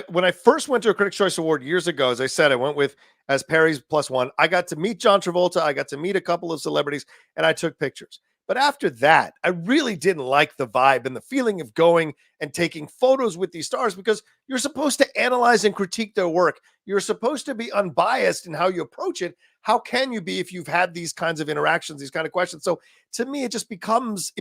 When I first went to a Critics' Choice Award years ago, as I said, I went with as Perry's plus one. I got to meet John Travolta. I got to meet a couple of celebrities, and I took pictures. But after that, I really didn't like the vibe and the feeling of going and taking photos with these stars, because you're supposed to analyze and critique their work. You're supposed to be unbiased in how you approach it. How can you be if you've had these kinds of interactions, these kind of questions? So to me, it just becomes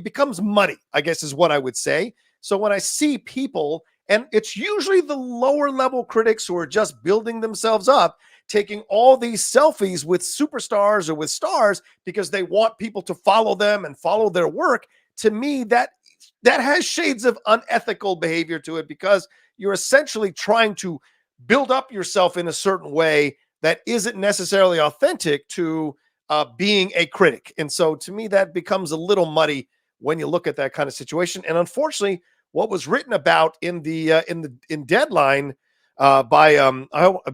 muddy, I guess is what I would say. So when I see people, and it's usually the lower level critics who are just building themselves up, taking all these selfies with superstars or with stars because they want people to follow them and follow their work, to me, that has shades of unethical behavior to it, because you're essentially trying to build up yourself in a certain way that isn't necessarily authentic to being a critic. And so to me, that becomes a little muddy when you look at that kind of situation. And unfortunately, what was written about in Deadline by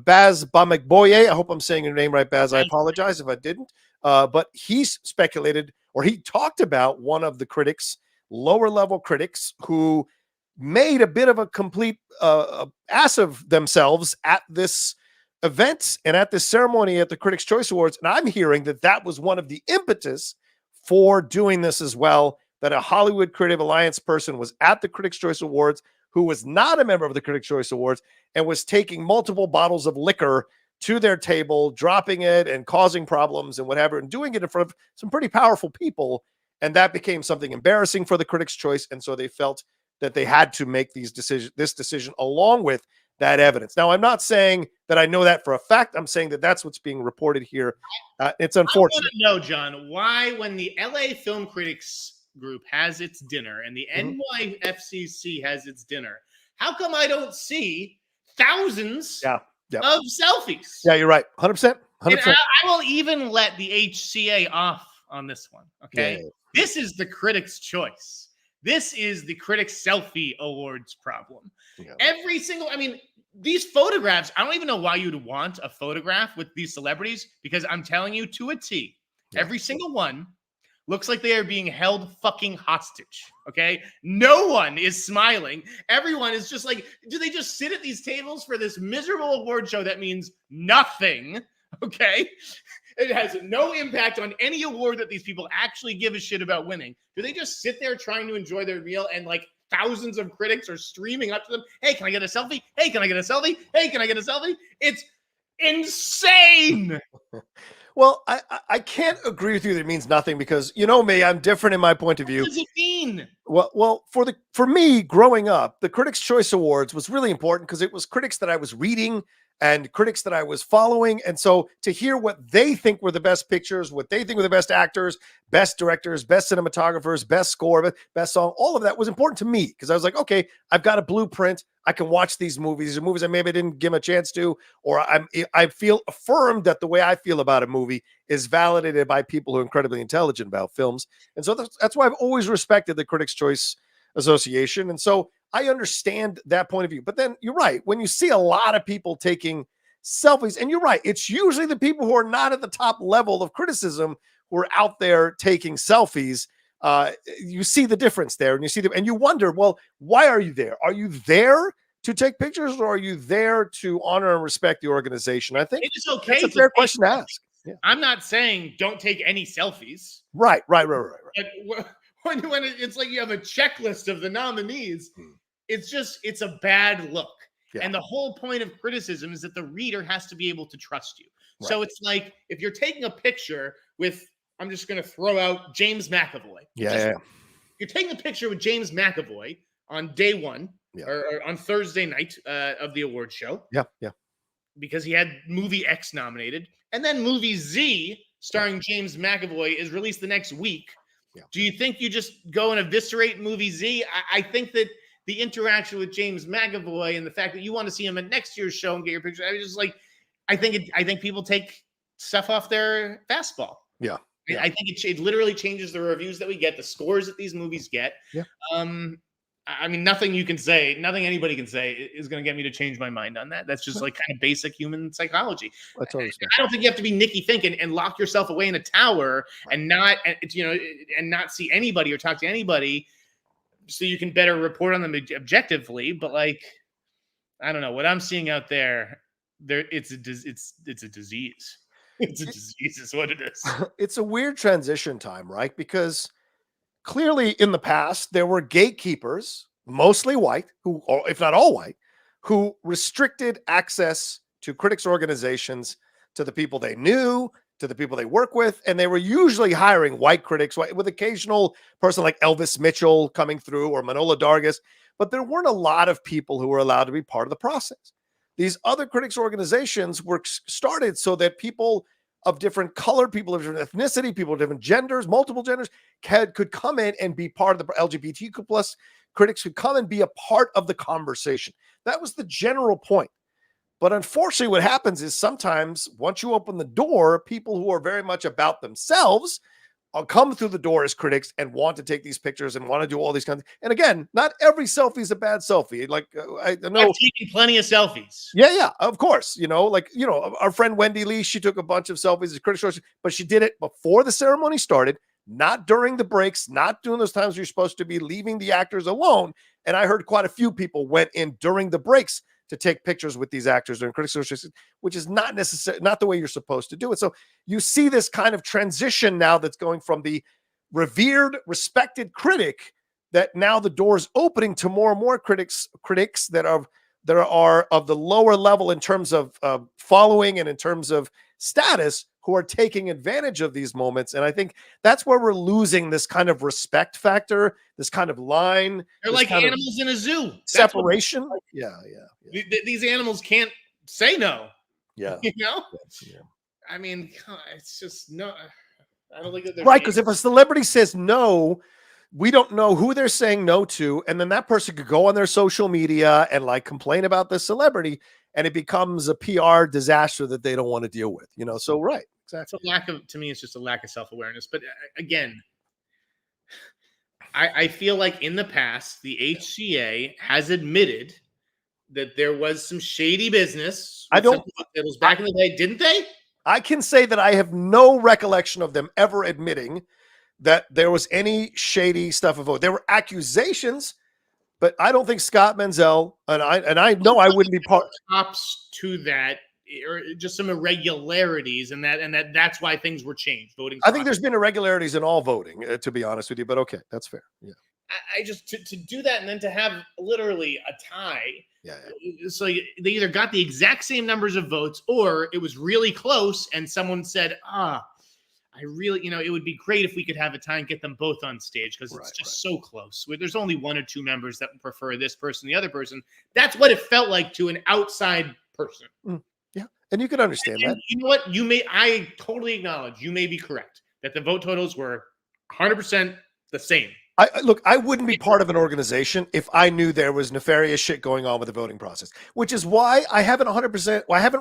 Baz Bamigboye, I hope I'm saying your name right, Baz. I apologize if I didn't. But he's speculated, or he talked about one of the critics, lower level critics, who made a bit of a complete ass of themselves at this event and at this ceremony at the Critics Choice Awards. And I'm hearing that was one of the impetus for doing this as well, that a Hollywood Creative Alliance person was at the Critics Choice Awards who was not a member of the Critics Choice Awards and was taking multiple bottles of liquor to their table, dropping it and causing problems and whatever, and doing it in front of some pretty powerful people. And that became something embarrassing for the Critics Choice. And so they felt that they had to make this decision along with that evidence. Now, I'm not saying that I know that for a fact. I'm saying that that's what's being reported here. It's unfortunate. I want to know, John, why when the LA Film Critics Group has its dinner and the NYFCC has its dinner, how come I don't see thousands of selfies? Yeah, you're right. 100%. 100%. I will even let the HCA off on this one. Okay. Yeah. This is the Critics' Choice. This is the Critics Selfie Awards problem. Yeah. Every single, these photographs, I don't even know why you'd want a photograph with these celebrities, because I'm telling you to a T, every single one looks like they are being held fucking hostage. Okay. No one is smiling. Everyone is just like, do they just sit at these tables for this miserable award show that means nothing? Okay. It has no impact on any award that these people actually give a shit about winning. Do they just sit there trying to enjoy their meal and like thousands of critics are streaming up to them? Hey, can I get a selfie? Hey, can I get a selfie? Hey, can I get a selfie? It's insane. Well, I can't agree with you that it means nothing, because you know me, I'm different in my point of view. What does it mean? Well, for me growing up, the Critics' Choice Awards was really important because it was critics that I was reading and critics that I was following. And so to hear what they think were the best pictures, what they think were the best actors, best directors, best cinematographers, best score, best song, all of that was important to me, because I was like, okay, I've got a blueprint. I can watch these movies. These are movies I maybe didn't give them a chance to, or I feel affirmed that the way I feel about a movie is validated by people who are incredibly intelligent about films. And so that's why I've always respected the Critics' Choice Association. And so I understand that point of view. But then you're right. When you see a lot of people taking selfies, and you're right, it's usually the people who are not at the top level of criticism who are out there taking selfies. You see the difference there, and you see them, and you wonder, well, why are you there? Are you there to take pictures, or are you there to honor and respect the organization? I think it's okay. That's a fair question to ask. Yeah. I'm not saying don't take any selfies. Right. When it's like you have a checklist of the nominees, it's a bad look. Yeah. And the whole point of criticism is that the reader has to be able to trust you. Right. So it's like if you're taking a picture with, I'm just going to throw out James McAvoy. You're taking a picture with James McAvoy on day one or on Thursday night of the award show. Yeah. Because he had movie X nominated. And then movie Z starring James McAvoy is released the next week. Yeah. Do you think you just go and eviscerate movie Z? I think that the interaction with James McAvoy and the fact that you want to see him at next year's show and get your picture, I think people take stuff off their fastball. Yeah. I think it literally changes the reviews that we get, the scores that these movies get. Yeah. Nothing anybody can say is going to get me to change my mind on that. That's just like kind of basic human psychology. I don't think you have to be Nicky Fink and lock yourself away in a tower and not see anybody or talk to anybody so you can better report on them objectively. But I don't know what I'm seeing out there. It's a disease. It's a disease is what it is. It's a weird transition time, right? Because clearly in the past, there were gatekeepers, mostly white, who, or if not all white, who restricted access to critics organizations to the people they knew, to the people they work with. And they were usually hiring white critics with occasional person like Elvis Mitchell coming through or Manola Dargis. But there weren't a lot of people who were allowed to be part of the process. These other critics organizations were started so that people of different color, people of different ethnicity, people of different genders, multiple genders, could come in and be part of the LGBTQ plus critics could come and be a part of the conversation. That was the general point. But unfortunately, what happens is sometimes once you open the door, people who are very much about themselves come through the door as critics and want to take these pictures and want to do all these kinds of, and again, not every selfie is a bad selfie. Like I know, I've taken plenty of selfies. Yeah, of course. Our friend Wendy Lee, she took a bunch of selfies at Critics Choice, but she did it before the ceremony started, not during the breaks, not during those times you're supposed to be leaving the actors alone. And I heard quite a few people went in during the breaks to take pictures with these actors during Critics Choice, which is not the way you're supposed to do it. So you see this kind of transition now that's going from the revered, respected critic that now the door is opening to more and more critics that are of the lower level in terms of following and in terms of status, who are taking advantage of these moments. And I think that's where we're losing this kind of respect factor, this kind of line. They're like animals in a zoo. Separation. Yeah. These animals can't say no. Yeah. Yeah. I mean, it's just no. I don't think that right, because if a celebrity says no, we don't know who they're saying no to, and then that person could go on their social media and complain about the celebrity, and it becomes a PR disaster that they don't want to deal with. So right. Exactly. To me, it's just a lack of self-awareness. But again, I feel like in the past, the HCA has admitted that there was some shady business. It was back in the day, didn't they? I can say that I have no recollection of them ever admitting that there was any shady stuff of vote. There were accusations, but I don't think Scott Menzel and I know I wouldn't be part cops to that, or just some irregularities, and that's why things were changed. Voting. I think there's been irregularities in all voting, to be honest with you. But okay, that's fair. Yeah. I just to do that and then to have literally a tie. Yeah. So they either got the exact same numbers of votes, or it was really close, and someone said, I really, it would be great if we could have a tie and get them both on stage, because it's just so close. There's only one or two members that prefer this person, the other person. That's what it felt like to an outside person. Yeah, and you can understand that. You know what? I totally acknowledge you may be correct that the vote totals were 100% the same. I wouldn't be part of an organization if I knew there was nefarious shit going on with the voting process, which is why I haven't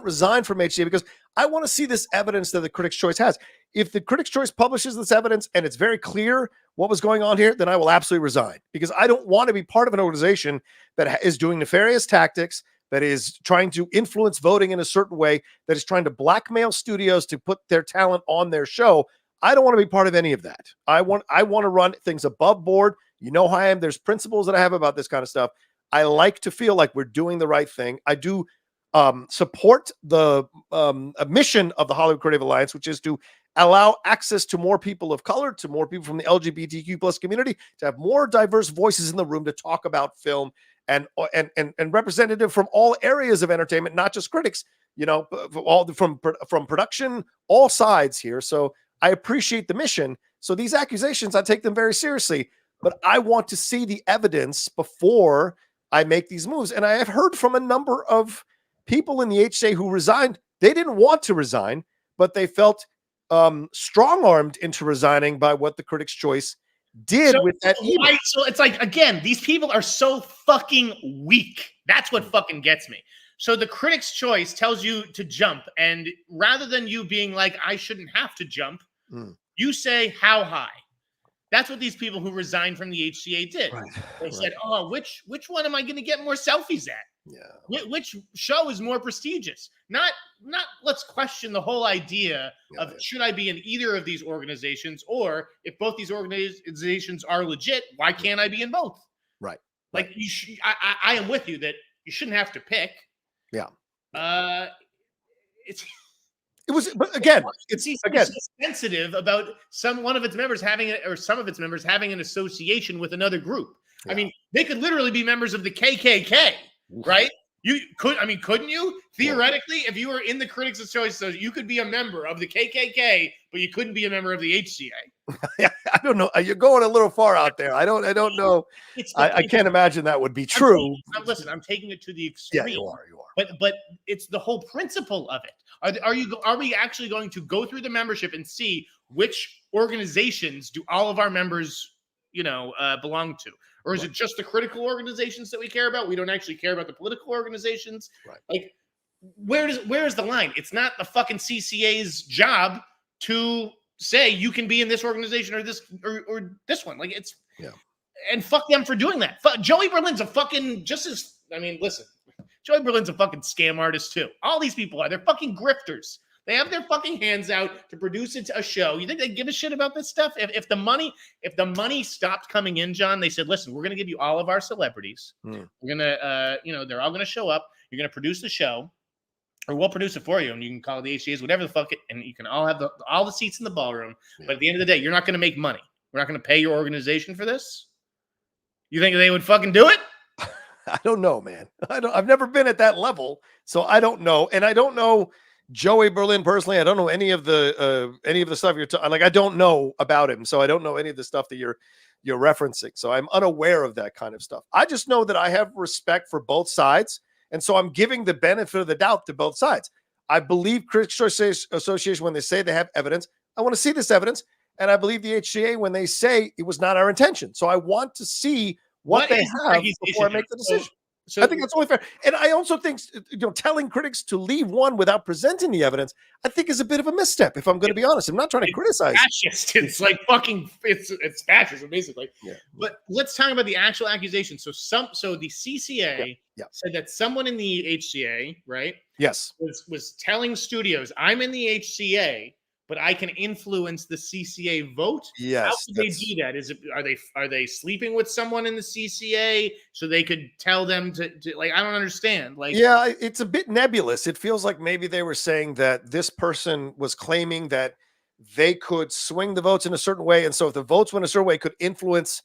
resigned from HCA, because I want to see this evidence that the Critics' Choice has. If the Critics' Choice publishes this evidence and it's very clear what was going on here, then I will absolutely resign, because I don't want to be part of an organization that is doing nefarious tactics, that is trying to influence voting in a certain way, that is trying to blackmail studios to put their talent on their show. I don't want to be part of any of that. I want to run things above board. You know how I am. There's principles that I have about this kind of stuff. I like to feel like we're doing the right thing. I do support the mission of the Hollywood Creative Alliance, which is to allow access to more people of color, to more people from the LGBTQ plus community, to have more diverse voices in the room to talk about film, and representative from all areas of entertainment, not just critics, from production, all sides here. So I appreciate the mission. So these accusations, I take them very seriously, but I want to see the evidence before I make these moves. And I have heard from a number of people in the HCA who resigned. They didn't want to resign, but they felt strong-armed into resigning by what the Critics' Choice did with that email. So it's like, again, these people are so fucking weak. That's what fucking gets me. So the Critics' Choice tells you to jump, and rather than you being like, I shouldn't have to jump, you say, how high? That's what these people who resigned from the HCA did. They said, which one am I going to get more selfies at? Yeah. Which show is more prestigious? Not let's question the whole idea of should I be in either of these organizations, or if both these organizations are legit, why can't I be in both? Right. Like I am with you that you shouldn't have to pick. Yeah. It's sensitive about some of its members having an association with another group. Yeah. I mean, they could literally be members of the KKK, right? Couldn't you? Theoretically, if you were in the Critics' Choice, so you could be a member of the KKK, but you couldn't be a member of the HCA. I don't know. You're going a little far out there. I don't know. I can't imagine that would be true. I'm taking it to the extreme. Yeah, you are. But it's the whole principle of it. Are we actually going to go through the membership and see which organizations do all of our members, belong to? Or is it just the critical organizations that we care about? We don't actually care about the political organizations. Right. Like, where's the line? It's not the fucking CCA's job to say you can be in this organization or this one. Like it's and fuck them for doing that. Joey Berlin's a fucking listen, Joey Berlin's a fucking scam artist too. All these people are. They're fucking grifters. They have their fucking hands out to produce a show. You think they give a shit about this stuff? If the money stopped coming in, John, they said, listen, we're going to give you all of our celebrities. We're going to, they're all going to show up. You're going to produce the show, or we'll produce it for you, and you can call it the HCAs, whatever the fuck it, and you can all have all the seats in the ballroom. Yeah. But at the end of the day, you're not going to make money. We're not going to pay your organization for this. You think they would fucking do it? I don't know, man. I've never been at that level, so I don't know, and I don't know Joey Berlin personally. I don't know any of the stuff you're talking. Like, I don't know about him, so I don't know any of the stuff that you're referencing. So I'm unaware of that kind of stuff. I just know that I have respect for both sides, and so I'm giving the benefit of the doubt to both sides. I believe Critics Choice Association when they say they have evidence. I want to see this evidence, and I believe the HCA when they say it was not our intention. So I want to see what they have before I make the decision. So I think that's only fair. And I also think, telling critics to leave one without presenting the evidence, I think is a bit of a misstep, if I'm going to be honest. I'm not trying to criticize. Fascist. It's like fucking, it's fascism, basically. Yeah. But let's talk about the actual accusation. So the CCA said that someone in the HCA, right? Yes. Was telling studios, I'm in the HCA, but I can influence the CCA vote. Yes. How could they do that? Are they sleeping with someone in the CCA so they could tell them to like, I don't understand. Like, yeah, it's a bit nebulous. It feels like maybe they were saying that this person was claiming that they could swing the votes in a certain way. And so if the votes went a certain way, it could influence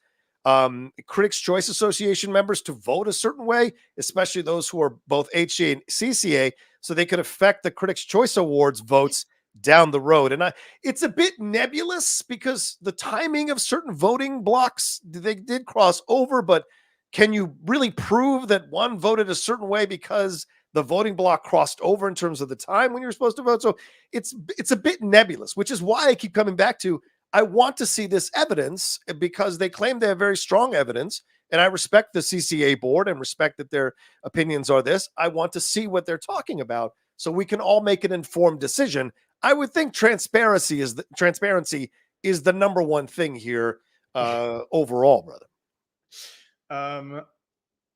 Critics Choice Association members to vote a certain way, especially those who are both HCA and CCA, so they could affect the Critics Choice Awards votes down the road. And it's a bit nebulous because the timing of certain voting blocks, they did cross over, but can you really prove that one voted a certain way because the voting block crossed over in terms of the time when you're supposed to vote? So it's a bit nebulous, which is why I keep coming back to, I want to see this evidence because they claim they have very strong evidence. And I respect the CCA board and respect that their opinions are this. I want to see what they're talking about so we can all make an informed decision. I would think transparency is the number one thing here overall, brother.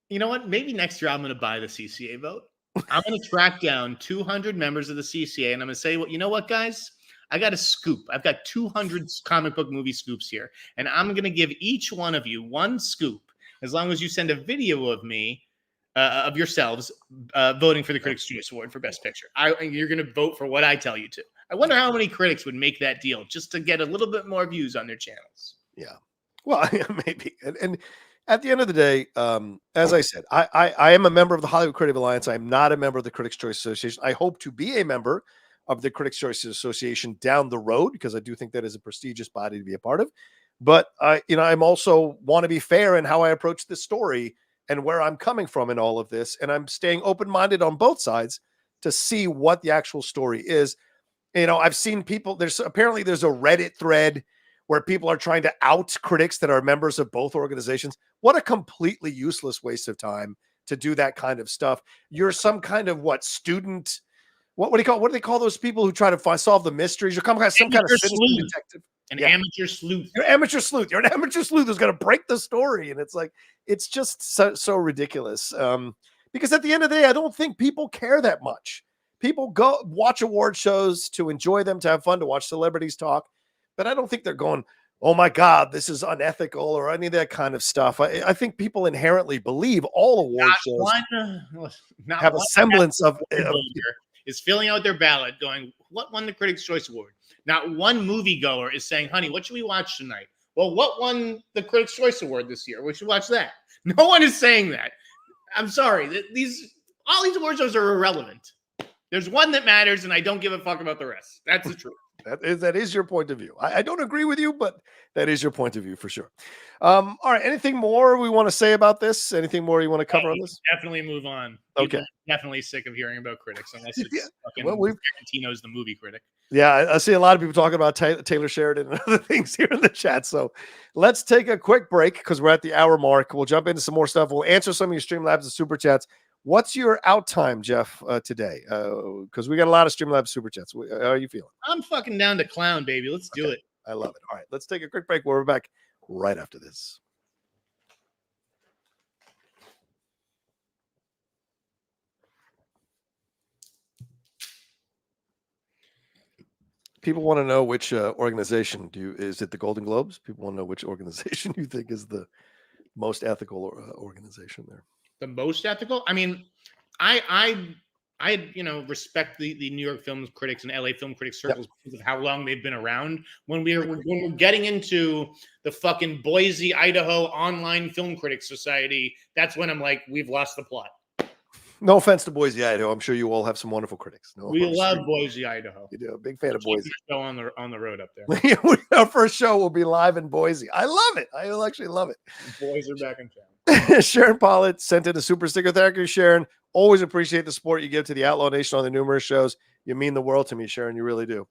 You know what? Maybe next year I'm going to buy the CCA vote. I'm going to track down 200 members of the CCA, and I'm going to say, well, you know what, guys? I got a scoop. I've got 200 comic book movie scoops here, and I'm going to give each one of you one scoop as long as you send a video of me, of yourselves voting for the Critics' Choice Award for Best Picture. You're going to vote for what I tell you to. I wonder how many critics would make that deal just to get a little bit more views on their channels. Yeah. Well, maybe. And at the end of the day, as I said, I am a member of the Hollywood Creative Alliance. I'm not a member of the Critics' Choice Association. I hope to be a member of the Critics' Choice Association down the road because I do think that is a prestigious body to be a part of. But I'm also want to be fair in how I approach this story and where I'm coming from in all of this. And I'm staying open-minded on both sides to see what the actual story is. I've seen people, there's a Reddit thread where people are trying to out critics that are members of both organizations. What a completely useless waste of time to do that kind of stuff. You're some kind of student. What do they call those people who try to solve the mysteries? You're some kind of citizen detective. Amateur sleuth. You're an amateur sleuth. You're an amateur sleuth who's going to break the story. And it's like, it's just so ridiculous. Because at the end of the day, I don't think people care that much. People go watch award shows to enjoy them, to have fun, to watch celebrities talk. But I don't think they're going, oh my God, this is unethical or any of that kind of stuff. I think people inherently believe all award shows have a semblance of is filling out their ballot going, what won the Critics' Choice Award? Not one moviegoer is saying, honey, what should we watch tonight? Well, what won the Critics' Choice Award this year? We should watch that. No one is saying that. I'm sorry. All these award shows are irrelevant. There's one that matters, and I don't give a fuck about the rest. That's the truth. That is your point of view. I don't agree with you, but that is your point of view for sure. All right. Anything more we want to say about this? Anything more you want to cover on this? Definitely move on. Okay. Definitely sick of hearing about critics, unless it's fucking Tarantino's the movie critic. Yeah, I see a lot of people talking about Taylor Sheridan and other things here in the chat. So let's take a quick break because we're at the hour mark. We'll jump into some more stuff. We'll answer some of your Streamlabs and Super Chats. What's your out time, Jeff, today? Because we got a lot of Streamlabs super chats. How are you feeling? I'm fucking down to clown, baby. Let's do it. I love it. All right, let's take a quick break. We're back right after this. People want to know which organization is it the Golden Globes? People want to know which organization you think is the most ethical organization there. The most ethical? I mean, I respect the New York film critics and LA film critics circles because of how long they've been around. When we're getting into the fucking Boise, Idaho online film critics society, that's when I'm like, we've lost the plot. No offense to Boise, Idaho. I'm sure you all have some wonderful critics. We love Boise, Idaho. You do. A big fan of Boise. Show on the road up there. Our first show will be live in Boise. I love it. I will actually love it. Boys are back in town. Sharon Pollitt sent in a super sticker. Thank you, Sharon. Always appreciate the support you give to the Outlaw Nation on the numerous shows. You mean the world to me, Sharon. You really do.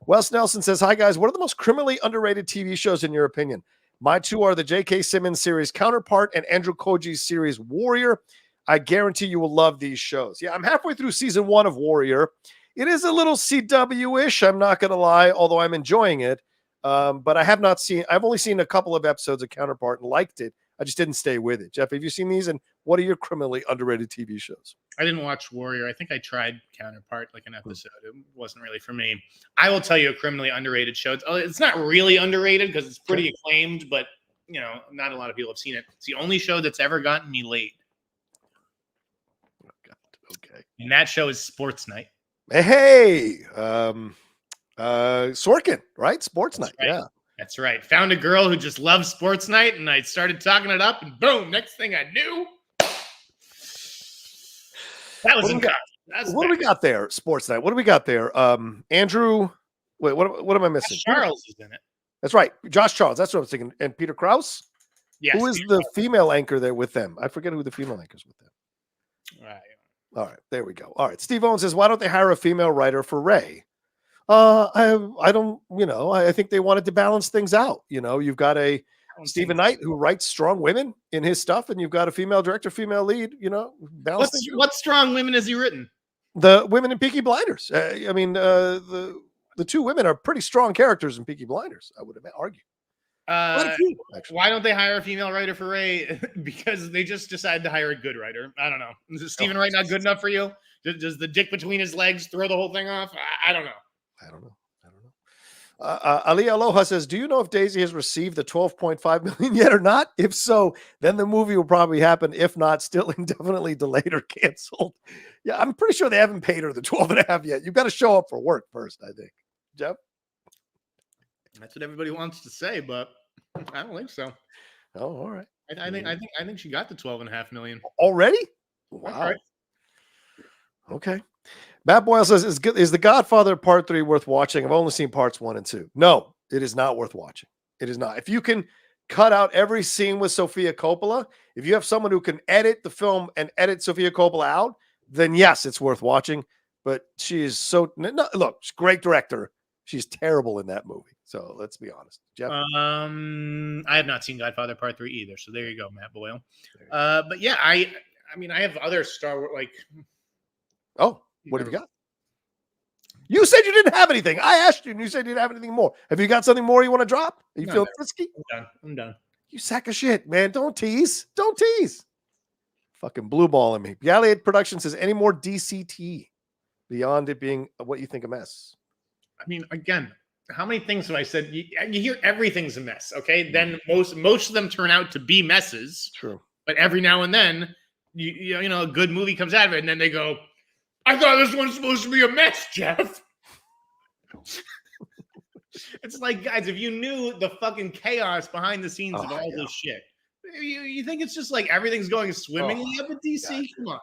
Wes Nelson says, hi, guys. What are the most criminally underrated TV shows in your opinion? My two are the J.K. Simmons series Counterpart and Andrew Koji's series Warrior. I guarantee you will love these shows. Yeah, I'm halfway through season 1 of Warrior. It is a little CW-ish, I'm not going to lie, although I'm enjoying it. But I've only seen a couple of episodes of Counterpart and liked it. I just didn't stay with it. Jeff, have you seen these? And what are your criminally underrated TV shows? I didn't watch Warrior. I think I tried Counterpart, like an episode. It wasn't really for me. I will tell you a criminally underrated show. It's not really underrated because it's pretty acclaimed, but not a lot of people have seen it. It's the only show that's ever gotten me laid. Okay. And that show is Sports Night. Hey, Sorkin, right? Sports Night. Right. Yeah. That's right. Found a girl who just loves Sports Night, and I started talking it up, and boom, next thing I knew, that was what do we got there? Sports Night. What do we got there? Andrew, wait, what am I missing? Charles is in it. That's right. Josh Charles. That's what I was thinking. And Peter Krause? Yes. Who is the female anchor there with them? I forget who the female anchor is with them. Right. All right, there we go. All right, Steve Owens says, why don't they hire a female writer for Ray? I don't, I think they wanted to balance things out. You've got a Stephen Knight who writes strong women in his stuff, and you've got a female director, female lead, balance. What strong women has he written? The women in Peaky Blinders. The two women are pretty strong characters in Peaky Blinders, I would argue. Why don't they hire a female writer for Ray? Because they just decided to hire a good writer. I don't know. Is Stephen Wright not good enough for you? Does the dick between his legs throw the whole thing off? I don't know. Ali Aloha says, do you know if Daisy has received the 12.5 million yet or not? If so, then the movie will probably happen. If not, still indefinitely delayed or canceled. Yeah, I'm pretty sure they haven't paid her the 12.5 yet. You've got to show up for work first, I think. Jeff? That's what everybody wants to say, but I don't think so. Oh, all right. I think she got the 12.5 million already. Wow. All right. Okay. Matt Boyle says, is The Godfather Part 3 worth watching? I've only seen parts 1 and 2. No, it is not worth watching. It is not. If you can cut out every scene with Sofia Coppola, if you have someone who can edit the film and edit Sofia Coppola out, then yes, it's worth watching. But she is look, she's a great director. She's terrible in that movie. So let's be honest. Jeff? I have not seen Godfather Part 3 either. So there you go, Matt Boyle. But yeah, I have other Star Wars, like. Oh, what have you got? You said you didn't have anything. I asked you and you said you didn't have anything more. Have you got something more you want to drop? Are you feeling frisky? I'm done. You sack of shit, man. Don't tease. Fucking blue ball in me. Yaliad Productions says, any more DCT beyond it being what you think a mess? I mean, again, how many things have I said? You hear everything's a mess, okay? Then most of them turn out to be messes. True. But every now and then, a good movie comes out of it, and then they go, I thought this one's supposed to be a mess, Jeff. It's like, guys, if you knew the fucking chaos behind the scenes of all this shit, you think it's just like everything's going swimmingly up at DC? God. Come on.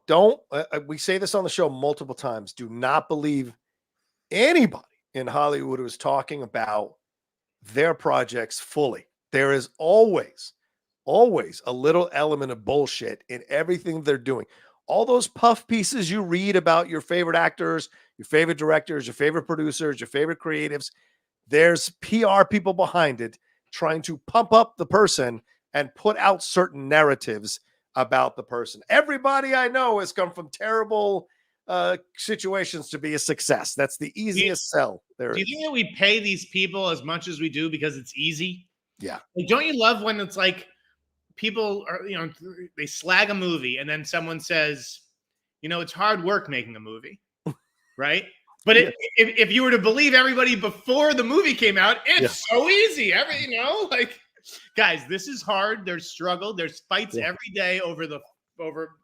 Don't, we say this on the show multiple times, do not believe anybody in Hollywood who is talking about their projects fully. There is always a little element of bullshit in everything they're doing. All those puff pieces you read about your favorite actors, your favorite directors, your favorite producers, your favorite creatives, there's PR people behind it trying to pump up the person and put out certain narratives about the person. Everybody I know has come from terrible situations to be a success. That's the easiest sell there is. Do you think that we pay these people as much as we do because it's easy? Yeah. Like, don't you love when it's like people are, they slag a movie and then someone says, it's hard work making a movie, right? But if you were to believe everybody before the movie came out, it's so easy. Guys, this is hard. There's struggle. There's fights every day over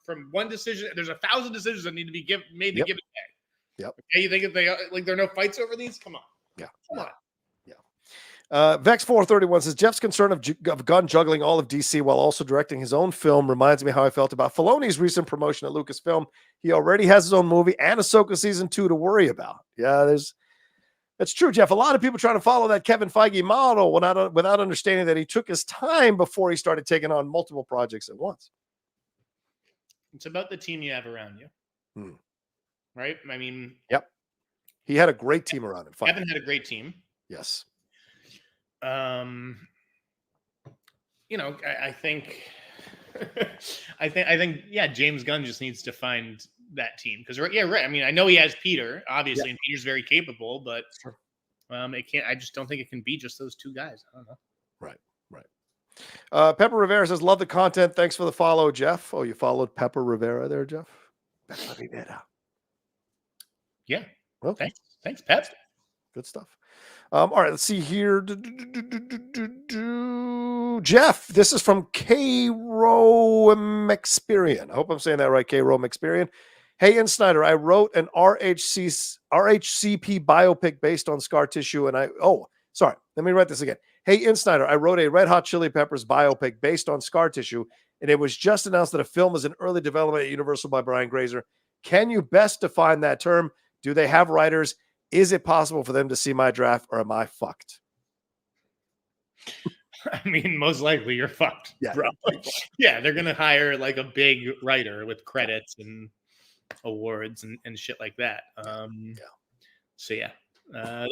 from one decision. There's 1,000 decisions that need to be made to give it day. Yep. Okay, you think if there are no fights over these? Come on. Yeah. Come on. Vex 431 says Jeff's concern of gun juggling all of DC while also directing his own film reminds me how I felt about Filoni's recent promotion at Lucasfilm. He already has his own movie and Ahsoka season 2 to worry about. Yeah, that's true, Jeff. A lot of people trying to follow that Kevin Feige model without understanding that he took his time before he started taking on multiple projects at once. It's about the team you have around you, right? I mean, yep. He had a great team around him. Kevin had a great team. Yes. I think, James Gunn just needs to find that team because, right. I mean, I know he has Peter, obviously, and Peter's very capable, but it can't. I just don't think it can be just those two guys. I don't know. Right. Pepper Rivera says, "Love the content. Thanks for the follow, Jeff." Oh, you followed Pepper Rivera there, Jeff. Pepper Rivera. Yeah. Okay. Thanks, Pep. Good stuff. All right, let's see here. Jeff, this is from K-Ro Mexperian. I hope I'm saying that right, K-Ro Mexperian. Hey, N. Sneider, I wrote an RHCP biopic based on scar tissue, and let me write this again. Hey, N. Sneider, I wrote a Red Hot Chili Peppers biopic based on scar tissue, and it was just announced that a film is in early development at Universal by Brian Grazer. Can you best define that term? Do they have writers? Is it possible for them to see my draft, or am I fucked? I mean, most likely you're fucked, bro. Yeah, they're going to hire like a big writer with credits and awards and shit like that. So,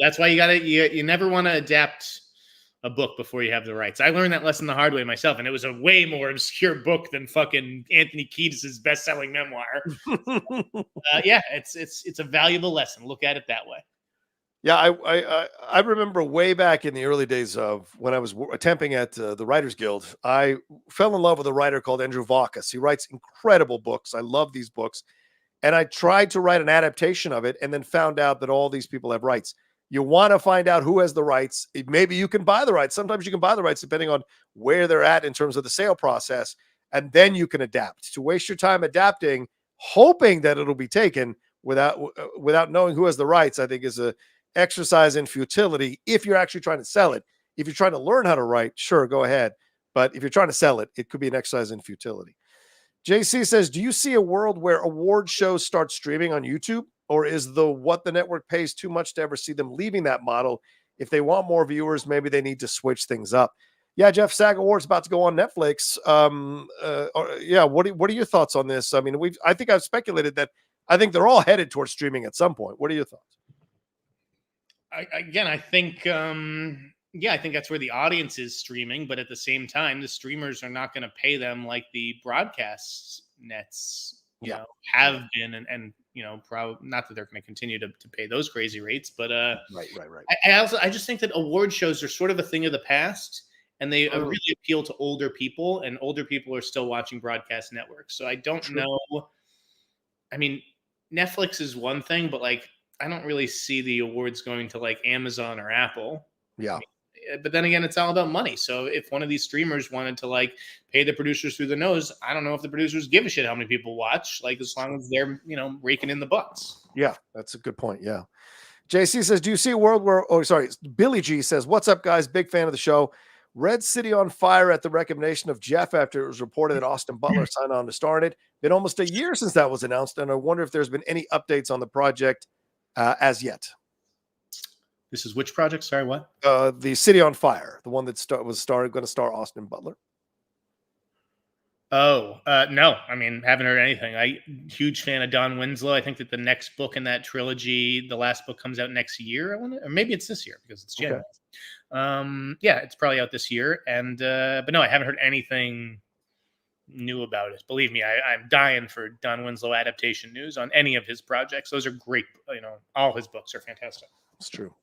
that's why you never want to adapt a book before you have the rights. I learned that lesson the hard way myself, and it was a way more obscure book than fucking Anthony Kiedis' best-selling memoir. It's a valuable lesson. Look at it that way. Yeah, I remember way back in the early days of when I was attempting at the Writers Guild, I fell in love with a writer called Andrew Vaucus. He writes incredible books. I love these books. And I tried to write an adaptation of it and then found out that all these people have rights. You want to find out who has the rights. Maybe you can buy the rights. Sometimes you can buy the rights depending on where they're at in terms of the sale process. And then you can adapt. To waste your time adapting, hoping that it'll be taken without knowing who has the rights, I think is a exercise in futility if you're actually trying to sell it. If you're trying to learn how to write, sure, go ahead. But if you're trying to sell it, it could be an exercise in futility. JC says, do you see a world where award shows start streaming on YouTube? Or is what the network pays too much to ever see them leaving that model? If they want more viewers, maybe they need to switch things up. Yeah, Jeff, SAG Awards about to go on Netflix. What are your thoughts on this? I mean, I think I've speculated that I think they're all headed towards streaming at some point. What are your thoughts? I think I think that's where the audience is streaming, but at the same time, the streamers are not going to pay them like the broadcast nets have been, and probably not that they're going to continue to pay those crazy rates, but right. I just think that award shows are sort of a thing of the past, and they really appeal to older people, and older people are still watching broadcast networks. So I don't know. I mean, Netflix is one thing, but like, I don't really see the awards going to like Amazon or Apple. Yeah. But then again, it's all about money. So if one of these streamers wanted to like pay the producers through the nose, I don't know if the producers give a shit how many people watch, like as long as they're, raking in the bucks. Yeah, that's a good point. Yeah. JC says, do you see a world where, Billy G says, what's up guys? Big fan of the show. Red City on fire at the recommendation of Jeff after it was reported that Austin Butler signed on to star in it. Been almost a year since that was announced. And I wonder if there's been any updates on the project as yet. This is which project? Sorry, what? The City on Fire, the one that going to star Austin Butler. Oh, no. I mean, haven't heard anything. Huge fan of Don Winslow. I think that the next book in that trilogy, the last book comes out next year. Or maybe it's this year because it's January. Okay. It's probably out this year. And but no, I haven't heard anything knew about it. Believe me, I'm dying for Don Winslow adaptation news on any of his projects. Those are great. All his books are fantastic. It's true.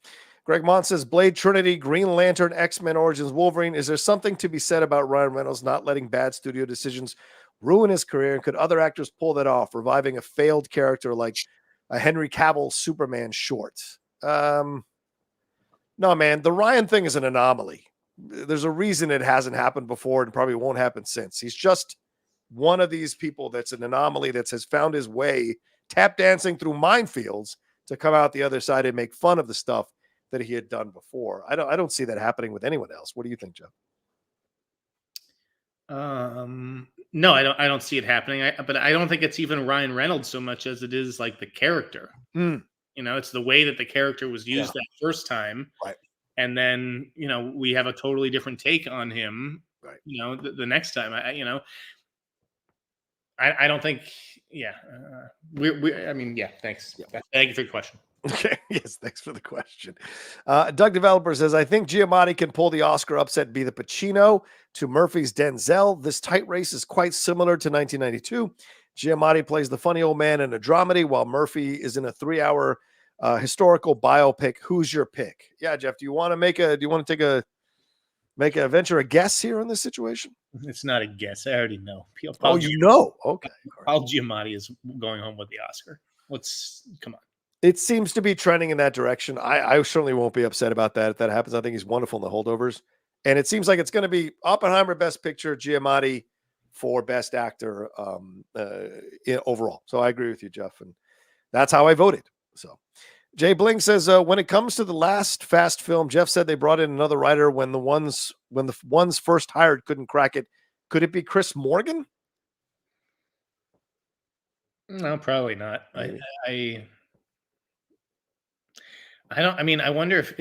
Greg Mont says, Blade Trinity, Green Lantern, X-Men Origins, Wolverine. Is there something to be said about Ryan Reynolds not letting bad studio decisions ruin his career? And could other actors pull that off, reviving a failed character like a Henry Cavill Superman short? No, man, the Ryan thing is an anomaly. There's a reason it hasn't happened before and probably won't happen since. He's just one of these people that's an anomaly that has found his way tap dancing through minefields to come out the other side and make fun of the stuff that he had done before. I don't see that happening with anyone else. What do you think, Jeff? No, I don't see it happening. But I don't think it's even Ryan Reynolds so much as it is like the character. It's the way that the character was used that first time. Right. And then, we have a totally different take on him, right. The next time, I don't think, thanks. Yeah. Thank you for your question. Okay. Yes. Thanks for the question. Doug Developer says, I think Giamatti can pull the Oscar upset and be the Pacino to Murphy's Denzel. This tight race is quite similar to 1992. Giamatti plays the funny old man in a dramedy while Murphy is in a 3-hour historical biopic. Who's your pick? Yeah, Jeff, do you want to venture a guess here on this situation? It's not a guess. I already know. Paul okay. Paul Giamatti is going home with the Oscar. Come on. It seems to be trending in that direction. I certainly won't be upset about that if that happens. I think he's wonderful in The Holdovers. And it seems like it's going to be Oppenheimer Best Picture, Giamatti for Best Actor overall. So I agree with you, Jeff. And that's how I voted. So Jay Bling says, when it comes to the last Fast film, Jeff said they brought in another writer when the ones first hired couldn't crack it. Could it be Chris Morgan? No, probably not. I don't. I mean, I wonder if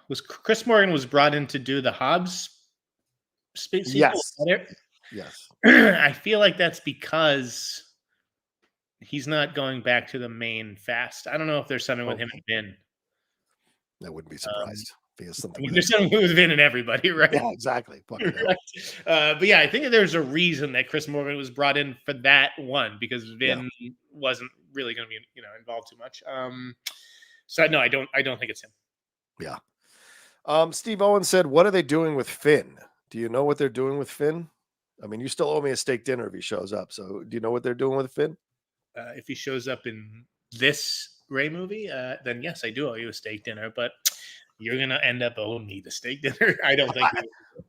was Chris Morgan was brought in to do the Hobbs space sequel? Yes. I feel like that's because he's not going back to the main Fast. I don't know if there's something with him and Vin. I wouldn't be surprised. There's something. There's something with Vin and everybody, right? Yeah, exactly. Right. But yeah, I think there's a reason that Chris Morgan was brought in for that one because Vin wasn't really going to be involved too much. So no, I don't think it's him. Yeah. Steve Owen said, "What are they doing with Finn? Do you know what they're doing with Finn? I mean, you still owe me a steak dinner if he shows up. So, do you know what they're doing with Finn? If he shows up in this Ray movie, then yes, I do owe you a steak dinner. But you're gonna end up owing me the steak dinner. I don't think.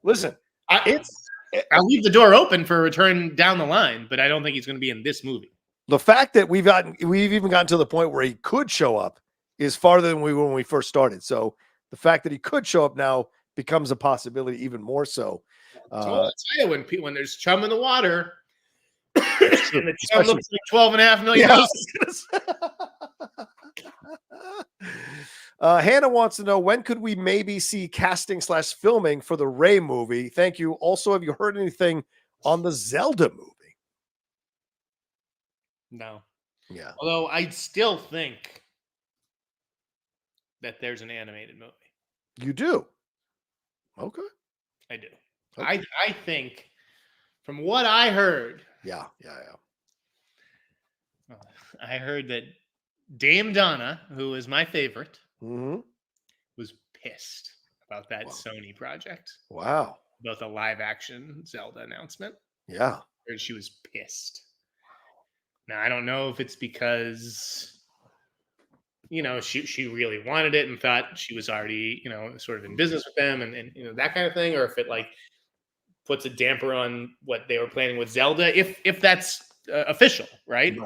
Listen, I'll leave the door open for a return down the line, but I don't think he's going to be in this movie. The fact that we've even gotten to the point where he could show up is farther than we were when we first started. So the fact that he could show up now becomes a possibility even more so. I'll tell you, when there's chum in the water, and the chum looks like $12.5 million. Hannah wants to know, when could we maybe see casting/filming for the Ray movie? Thank you. Also, have you heard anything on the Zelda movie? No. Yeah. Although I still think that there's an animated movie. You do? Okay. I do. Okay. I think from what I heard. Yeah. I heard that Dame Donna, who is my favorite, was pissed about that Sony project. Wow. About the live action Zelda announcement. Yeah. I heard she was pissed. Now, I don't know if it's because, she really wanted it and thought she was already, sort of in business with them and that kind of thing, or if it puts a damper on what they were planning with Zelda, if that's official, right?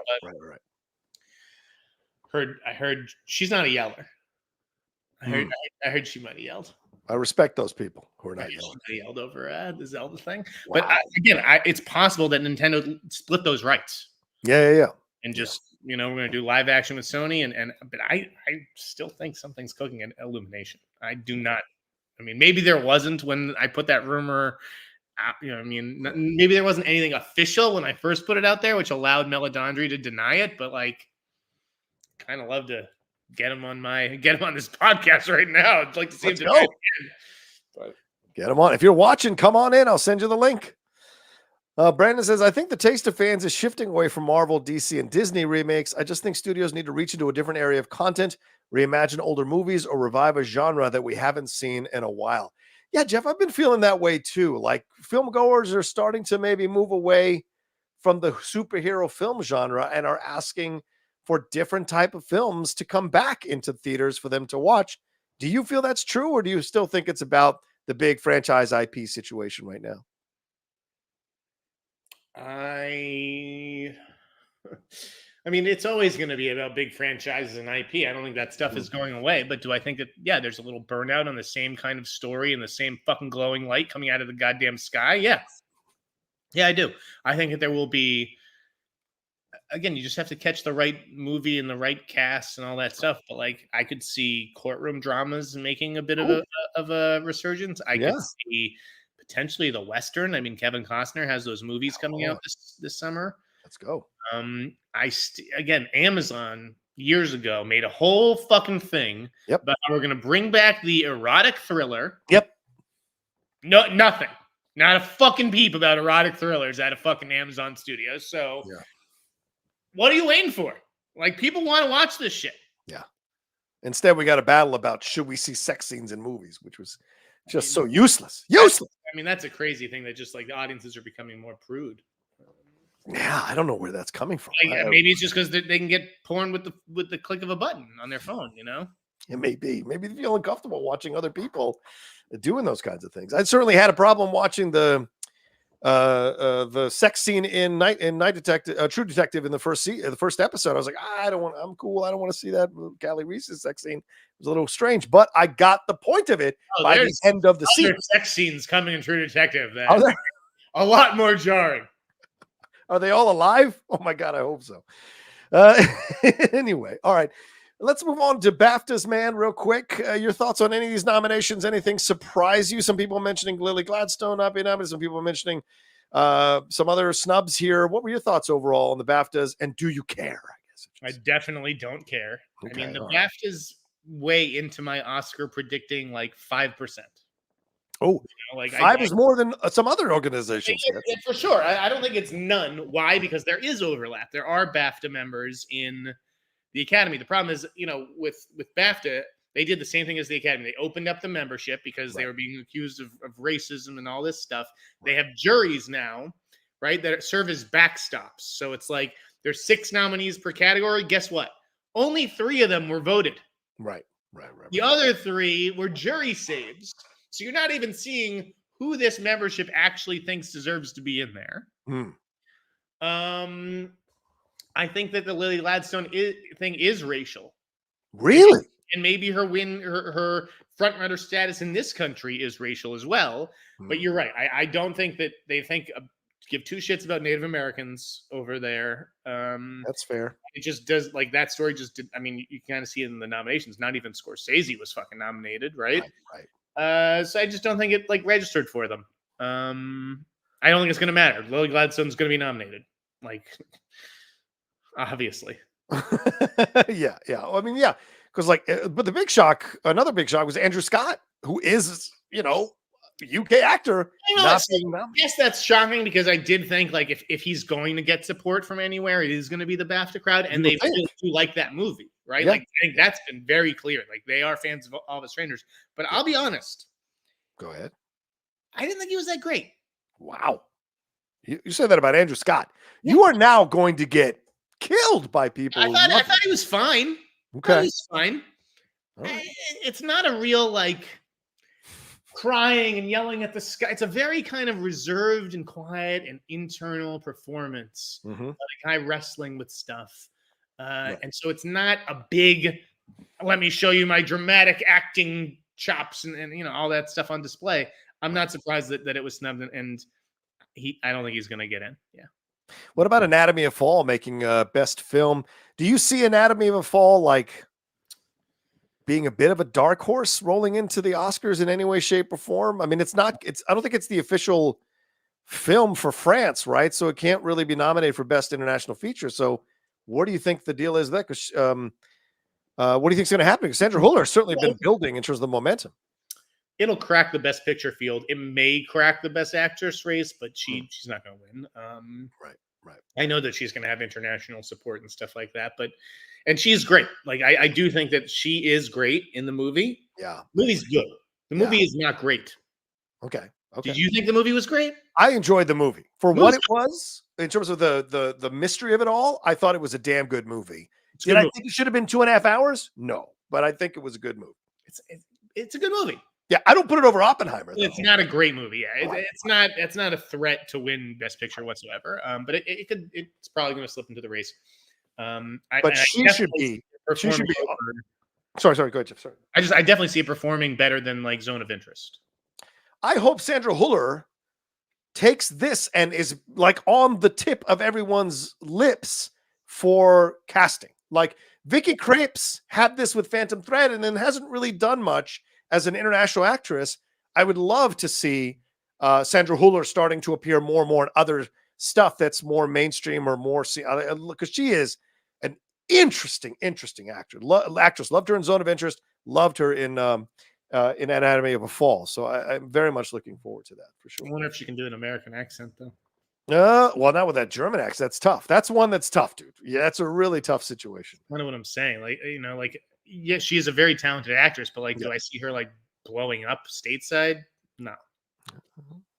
Right. I heard she's not a yeller. I heard she might have yelled. I respect those people who are not yelling. She yelled over the Zelda thing. Wow. But it's possible that Nintendo split those rights. Yeah. And just, we're going to do live action with Sony. But I still think something's cooking at Illumination. I do not. I mean, maybe there wasn't when I put that rumor out. Maybe there wasn't anything official when I first put it out there, which allowed Meledandri to deny it. But kind of love to get him on this podcast right now. I'd like to see him deny it. Get him on. If you're watching, come on in. I'll send you the link. Brandon says, I think the taste of fans is shifting away from Marvel, DC, and Disney remakes. I just think studios need to reach into a different area of content, reimagine older movies, or revive a genre that we haven't seen in a while. Yeah, Jeff, I've been feeling that way too. Like film goers are starting to maybe move away from the superhero film genre and are asking for different type of films to come back into theaters for them to watch. Do you feel that's true, or do you still think it's about the big franchise IP situation right now? I mean, it's always going to be about big franchises and IP. I don't think that stuff is going away. But do I think that, yeah, there's a little burnout on the same kind of story and the same fucking glowing light coming out of the goddamn sky? Yeah. Yeah, I do. I think that there will be, again, you just have to catch the right movie and the right cast and all that stuff. But like, I could see courtroom dramas making a bit of a resurgence. I could see potentially the Western. I mean, Kevin Costner has those movies coming out this summer. Let's go. Again, Amazon years ago made a whole fucking thing. Yep. But we're gonna bring back the erotic thriller. Yep. No, nothing. Not a fucking peep about erotic thrillers at a fucking Amazon studio. So what are you waiting for? Like, people want to watch this shit. Yeah. Instead, we got a battle about should we see sex scenes in movies, which was just so useless. Useless. I mean, that's a crazy thing that just like the audiences are becoming more prude. Yeah, I don't know where that's coming from. Like, maybe it's just because they can get porn with the click of a button on their phone, you know? It may be. Maybe they feel uncomfortable watching other people doing those kinds of things. I certainly had a problem watching the sex scene in Night Detective, True Detective in the first episode. I was like, I'm cool. I don't want to see that. Callie Reese's sex scene. It was a little strange, but I got the point of it by the end of the scene. Sex scenes coming in True Detective that are a lot more jarring. Are they all alive? Oh my God, I hope so. Anyway, all right. Let's move on to BAFTAs, man, real quick. Your thoughts on any of these nominations? Anything surprise you? Some people mentioning Lily Gladstone not being nominated. Some people mentioning some other snubs here. What were your thoughts overall on the BAFTAs? And do you care? I definitely don't care. Okay, I mean, the BAFTAs way into my Oscar predicting like 5%. Oh, you know, like 5 is more than some other organizations. For sure. I don't think it's none. Why? Because there is overlap. There are BAFTA members in the Academy. The problem is, you know, with BAFTA, they did the same thing as the Academy. They opened up the membership because they were being accused of racism and all this stuff. They have juries now, right, that serve as backstops. So it's like there's 6 nominees per category. Guess what? Only 3 of them were voted. Right. The other 3 were jury saves. So you're not even seeing who this membership actually thinks deserves to be in there. I think that the Lily Gladstone thing is racial. Really? And maybe her frontrunner status in this country is racial as well. But you're right. I don't think that they give 2 shits about Native Americans over there. That's fair. It just does, like, that story just did. I mean, you kind of see it in the nominations. Not even Scorsese was fucking nominated, right? Right. So I just don't think it like registered for them. I don't think it's going to matter. Lily Gladstone's going to be nominated, like, obviously. Yeah. I mean, yeah, because like, but another big shock was Andrew Scott, who is, you know, a UK actor. Yes, that's shocking because I did think like if he's going to get support from anywhere, it is going to be the BAFTA crowd, and they really do like that movie. Right? Yeah. Like, I think that's been very clear. Like, they are fans of All the Strangers. But I'll be honest. Go ahead. I didn't think he was that great. Wow. You said that about Andrew Scott. Yeah. You are now going to get killed by people. I thought he was fine. Okay. He's fine. Right. It's not a real, like, crying and yelling at the sky. It's a very kind of reserved and quiet and internal performance. Like, guy wrestling with stuff. And so it's not a big, let me show you my dramatic acting chops and you know, all that stuff on display. I'm not surprised that it was snubbed, and I don't think he's going to get in. Yeah. What about Anatomy of Fall making best film? Do you see Anatomy of a Fall like being a bit of a dark horse rolling into the Oscars in any way, shape, or form? I mean, I don't think it's the official film for France, right? So it can't really be nominated for best international feature. So what do you think the deal is there? Because what do you think is going to happen? Because Sandra Huller has certainly been building in terms of the momentum. it'll crack the Best Picture field. It may crack the Best Actress race, but she's not going to win. Right. I know that she's going to have international support and stuff like that, and she's great. Like I do think that she is great in the movie. Yeah, the movie's good. The movie is not great. Okay. Did you think the movie was great? I enjoyed the movie for what it was in terms of the mystery of it all. I thought it was a damn good movie. Did I think it should have been 2.5 hours? No, but I think it was a good movie. It's a good movie. Yeah, I don't put it over Oppenheimer, though. It's not a great movie. Yeah, it's not a threat to win Best Picture whatsoever. But it's probably going to slip into the race. But she should be. Sorry. Go ahead, Jeff. Sorry. I definitely see it performing better than like Zone of Interest. I hope Sandra Hüller takes this and is like on the tip of everyone's lips for casting. Like Vicky Krieps had this with Phantom Thread and then hasn't really done much as an international actress. I would love to see Sandra Hüller starting to appear more and more in other stuff that's more mainstream or more because she is an interesting actress. Loved her in Zone of Interest. Loved her in Anatomy of a Fall. So I'm very much looking forward to that for sure. I wonder if she can do an American accent though. Well, not with that German accent. That's tough. That's one that's tough, dude. Yeah, that's a really tough situation. I know what I'm saying. Like, yeah, she is a very talented actress, but do I see her like blowing up stateside? No.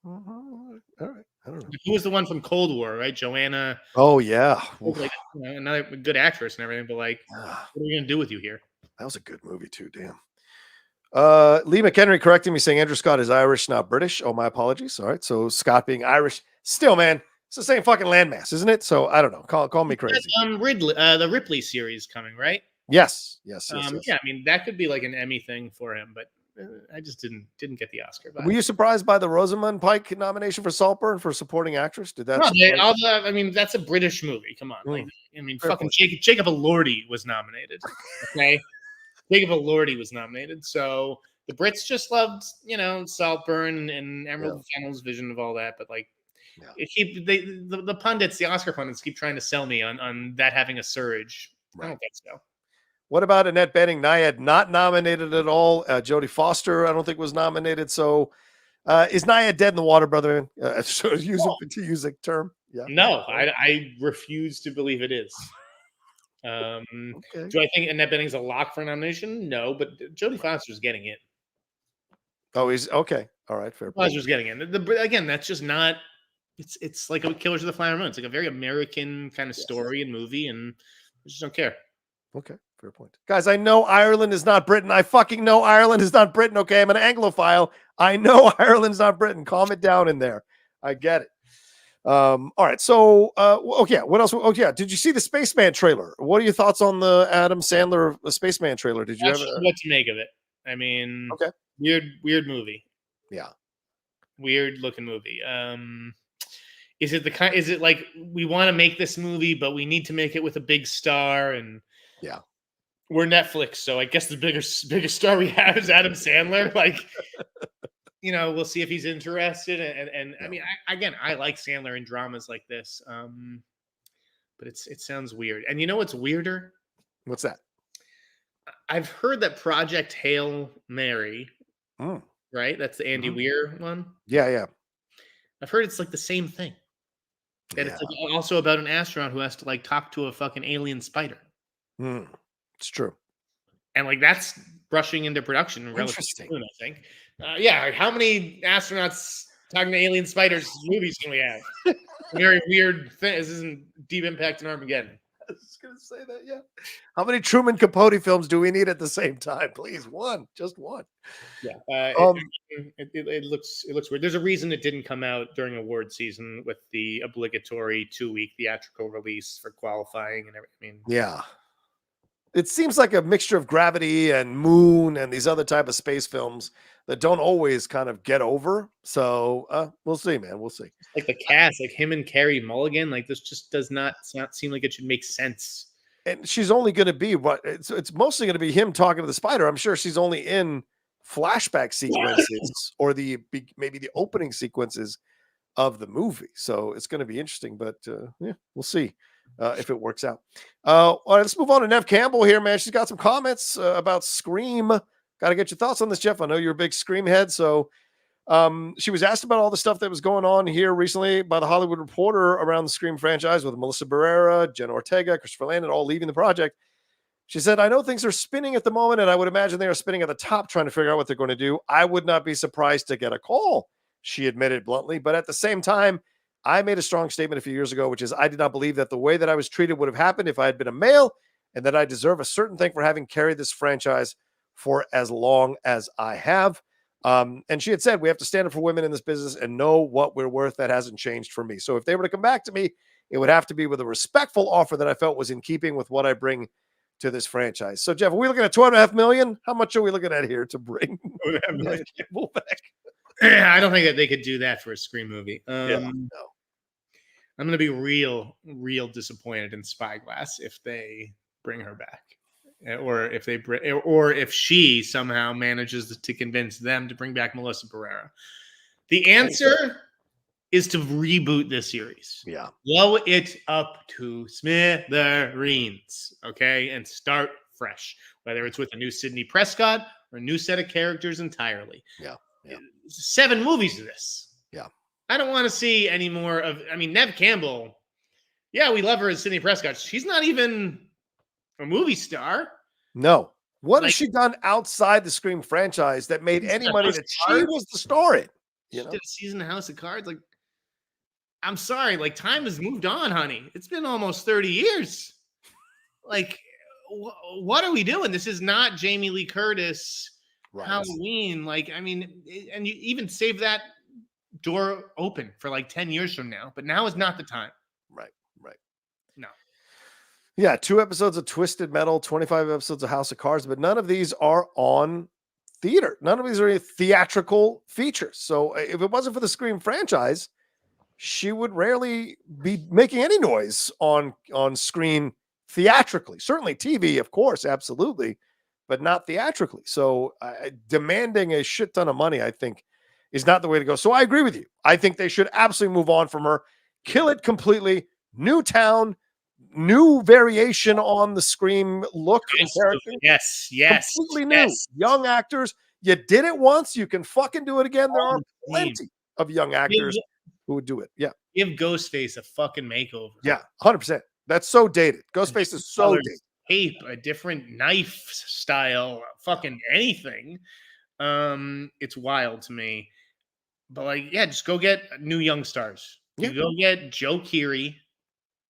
All right. I don't know. Who was the one from Cold War, right? Joanna. Oh yeah. Like, another good actress and everything, but what are we gonna do with you here? That was a good movie too. Damn. Lee McHenry correcting me saying Andrew Scott is Irish, not British. Oh, my apologies. All right. So Scott being Irish, still, man, it's the same fucking landmass, isn't it? So I don't know. Call me crazy. The Ripley series coming, right? Yes. Yeah, I mean that could be like an Emmy thing for him, but I just didn't get the Oscar. Were you surprised by the Rosamund Pike nomination for Saltburn for supporting actress? Did that? No, I mean that's a British movie. Come on, fucking Jacob Elordi was nominated. Okay, Jacob Elordi was nominated. So the Brits just loved Saltburn and Emerald Fennell's vision of all that, but the pundits, the Oscar pundits, keep trying to sell me on that having a surge. Right. I don't think so. What about Annette Bening? Naiad not nominated at all. Jodie Foster, I don't think was nominated. So is Naiad dead in the water, brother? To use a term. Yeah. No, I refuse to believe it is. Okay. Do I think Annette Bening's a lock for a nomination? No, but Jodie Foster's getting in. Oh, he's okay. All right, fair point. Foster's getting in. Again, that's just not. It's like a Killers of the Flower Moon. It's like a very American kind of story and movie, and I just don't care. Okay. Fair point. Guys, I know Ireland is not Britain. I fucking know Ireland is not Britain. Okay, I'm an Anglophile. I know Ireland's not Britain. Calm it down in there. I get it. All right. So, what else? Oh, yeah. Did you see the Spaceman trailer? What are your thoughts on the Adam Sandler Spaceman trailer? Did you ever? What to make of it? I mean, okay. Weird movie. Yeah. Weird looking movie. Is it like we want to make this movie, but we need to make it with a big star and we're Netflix, so I guess the biggest star we have is Adam Sandler. Like, we'll see if he's interested. And I mean, I like Sandler in dramas like this, but it sounds weird. And you know what's weirder? What's that? I've heard that Project Hail Mary, right? That's the Andy Weir one. Yeah. I've heard it's like the same thing. And it's like also about an astronaut who has to like talk to a fucking alien spider. It's true. And like that's rushing into production relatively soon, I think. How many astronauts talking to alien spiders movies can we have? Very weird thing. This isn't Deep Impact and Armageddon. I was going to say that, yeah. How many Truman Capote films do we need at the same time? Please, one. Just one. Yeah. It looks weird. There's a reason it didn't come out during award season with the obligatory 2-week theatrical release for qualifying and everything. Yeah. It seems like a mixture of Gravity and Moon and these other type of space films that don't always kind of get over. So we'll see, man. We'll see. Like the cast, like him and Carey Mulligan, like this just does not seem like it should make sense. And she's only going to be it's mostly going to be him talking to the spider. I'm sure she's only in flashback sequences or maybe the opening sequences of the movie. So it's going to be interesting, but we'll see. If it works out. All right, let's move on to Neve Campbell here, man. She's got some comments about Scream Got to get your thoughts on this, Jeff. I know you're a big Scream head, so she was asked about all the stuff that was going on here recently by the Hollywood Reporter around the Scream franchise with Melissa Barrera, Jenna Ortega, Christopher Landon, all leaving the project. She said, I know things are spinning at the moment, and I would imagine they are spinning at the top trying to figure out what they're going to do. I would not be surprised to get a call, she admitted bluntly. But at the same time, I made a strong statement a few years ago, which is I did not believe that the way that I was treated would have happened if I had been a male, and that I deserve a certain thing for having carried this franchise for as long as I have. And she had said, we have to stand up for women in this business and know what we're worth. That hasn't changed for me. So if they were to come back to me, it would have to be with a respectful offer that I felt was in keeping with what I bring to this franchise. So Jeff, are we looking at $2.5 million? How much are we looking at here to bring Neve Campbell back? I don't think that they could do that for a Scream movie. No. I'm going to be real disappointed in Spyglass if they bring her back, or if she somehow manages to convince them to bring back Melissa Barrera. The answer is to reboot this series. Yeah. Blow it up to smithereens, okay? And start fresh, whether it's with a new Sidney Prescott or a new set of characters entirely. Yeah. 7 movies of this. Yeah. I don't want to see any more of, Neve Campbell. Yeah, we love her as Sidney Prescott. She's not even a movie star. No. What has she done outside the Scream franchise that made any money that she was the star in? She did a season of House of Cards. Like, I'm sorry, like, time has moved on, honey. It's been almost 30 years. Like, what are we doing? This is not Jamie Lee Curtis Halloween. Like, and you even save that door open for like 10 years from now, but now is not the time. Right. No. Yeah, 2 episodes of Twisted Metal, 25 episodes of House of Cards, but none of these are on theater. None of these are theatrical features. So if it wasn't for the Scream franchise, she would rarely be making any noise on screen theatrically. Certainly TV, of course, absolutely, but not theatrically. So demanding a shit ton of money, I think, is not the way to go. So I agree with you. I think they should absolutely move on from her, kill it completely, new town, new variation on the Scream look and character. Yes. Completely new. Young actors. You did it once, you can fucking do it again. There are plenty of young actors who would do it. Yeah. Give Ghostface a fucking makeover. Yeah, 100%. That's so dated. Ghostface is so dated. Tape, a different knife style, fucking anything. It's wild to me. But just go get new young stars. You go get Joe Keery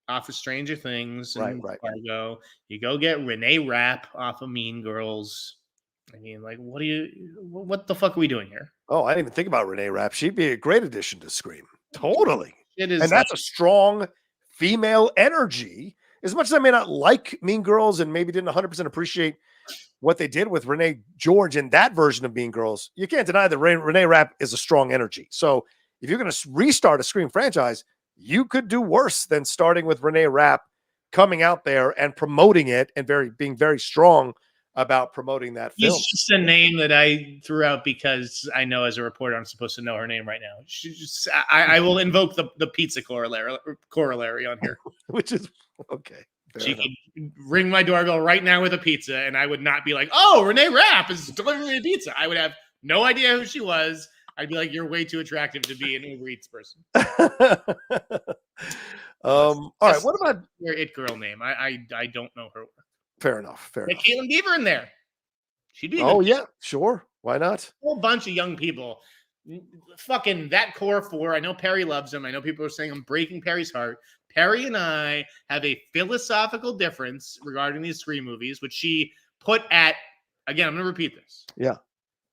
off of Stranger Things and Fargo. You go get Renee Rapp off of Mean Girls. What the fuck are we doing here? Oh, I didn't even think about Renee Rapp. She'd be a great addition to Scream. Totally. It is, and that's a strong female energy. As much as I may not like Mean Girls and maybe didn't 100% appreciate what they did with Renee George in that version of Mean Girls, you can't deny that Renee Rapp is a strong energy. So if you're going to restart a Scream franchise, you could do worse than starting with Renee Rapp coming out there and promoting it and being very strong about promoting that film. It's just a name that I threw out because I know as a reporter I'm supposed to know her name right now. I will invoke the pizza corollary on here. Which is okay. She could ring my doorbell right now with a pizza, and I would not be like, "Oh, Renee Rapp is delivering me a pizza." I would have no idea who she was. I'd be like, "You're way too attractive to be an Uber Eats person." All right. What about your it girl name? I don't know her. Fair enough. Get Caitlin Deaver in there. She'd be. Oh yeah, sure. Why not? A whole bunch of young people. Fucking that core 4. I know Perry loves him. I know people are saying I'm breaking Perry's heart. Perry and I have a philosophical difference regarding these Scream movies, which she put at, again, I'm going to repeat this. Yeah.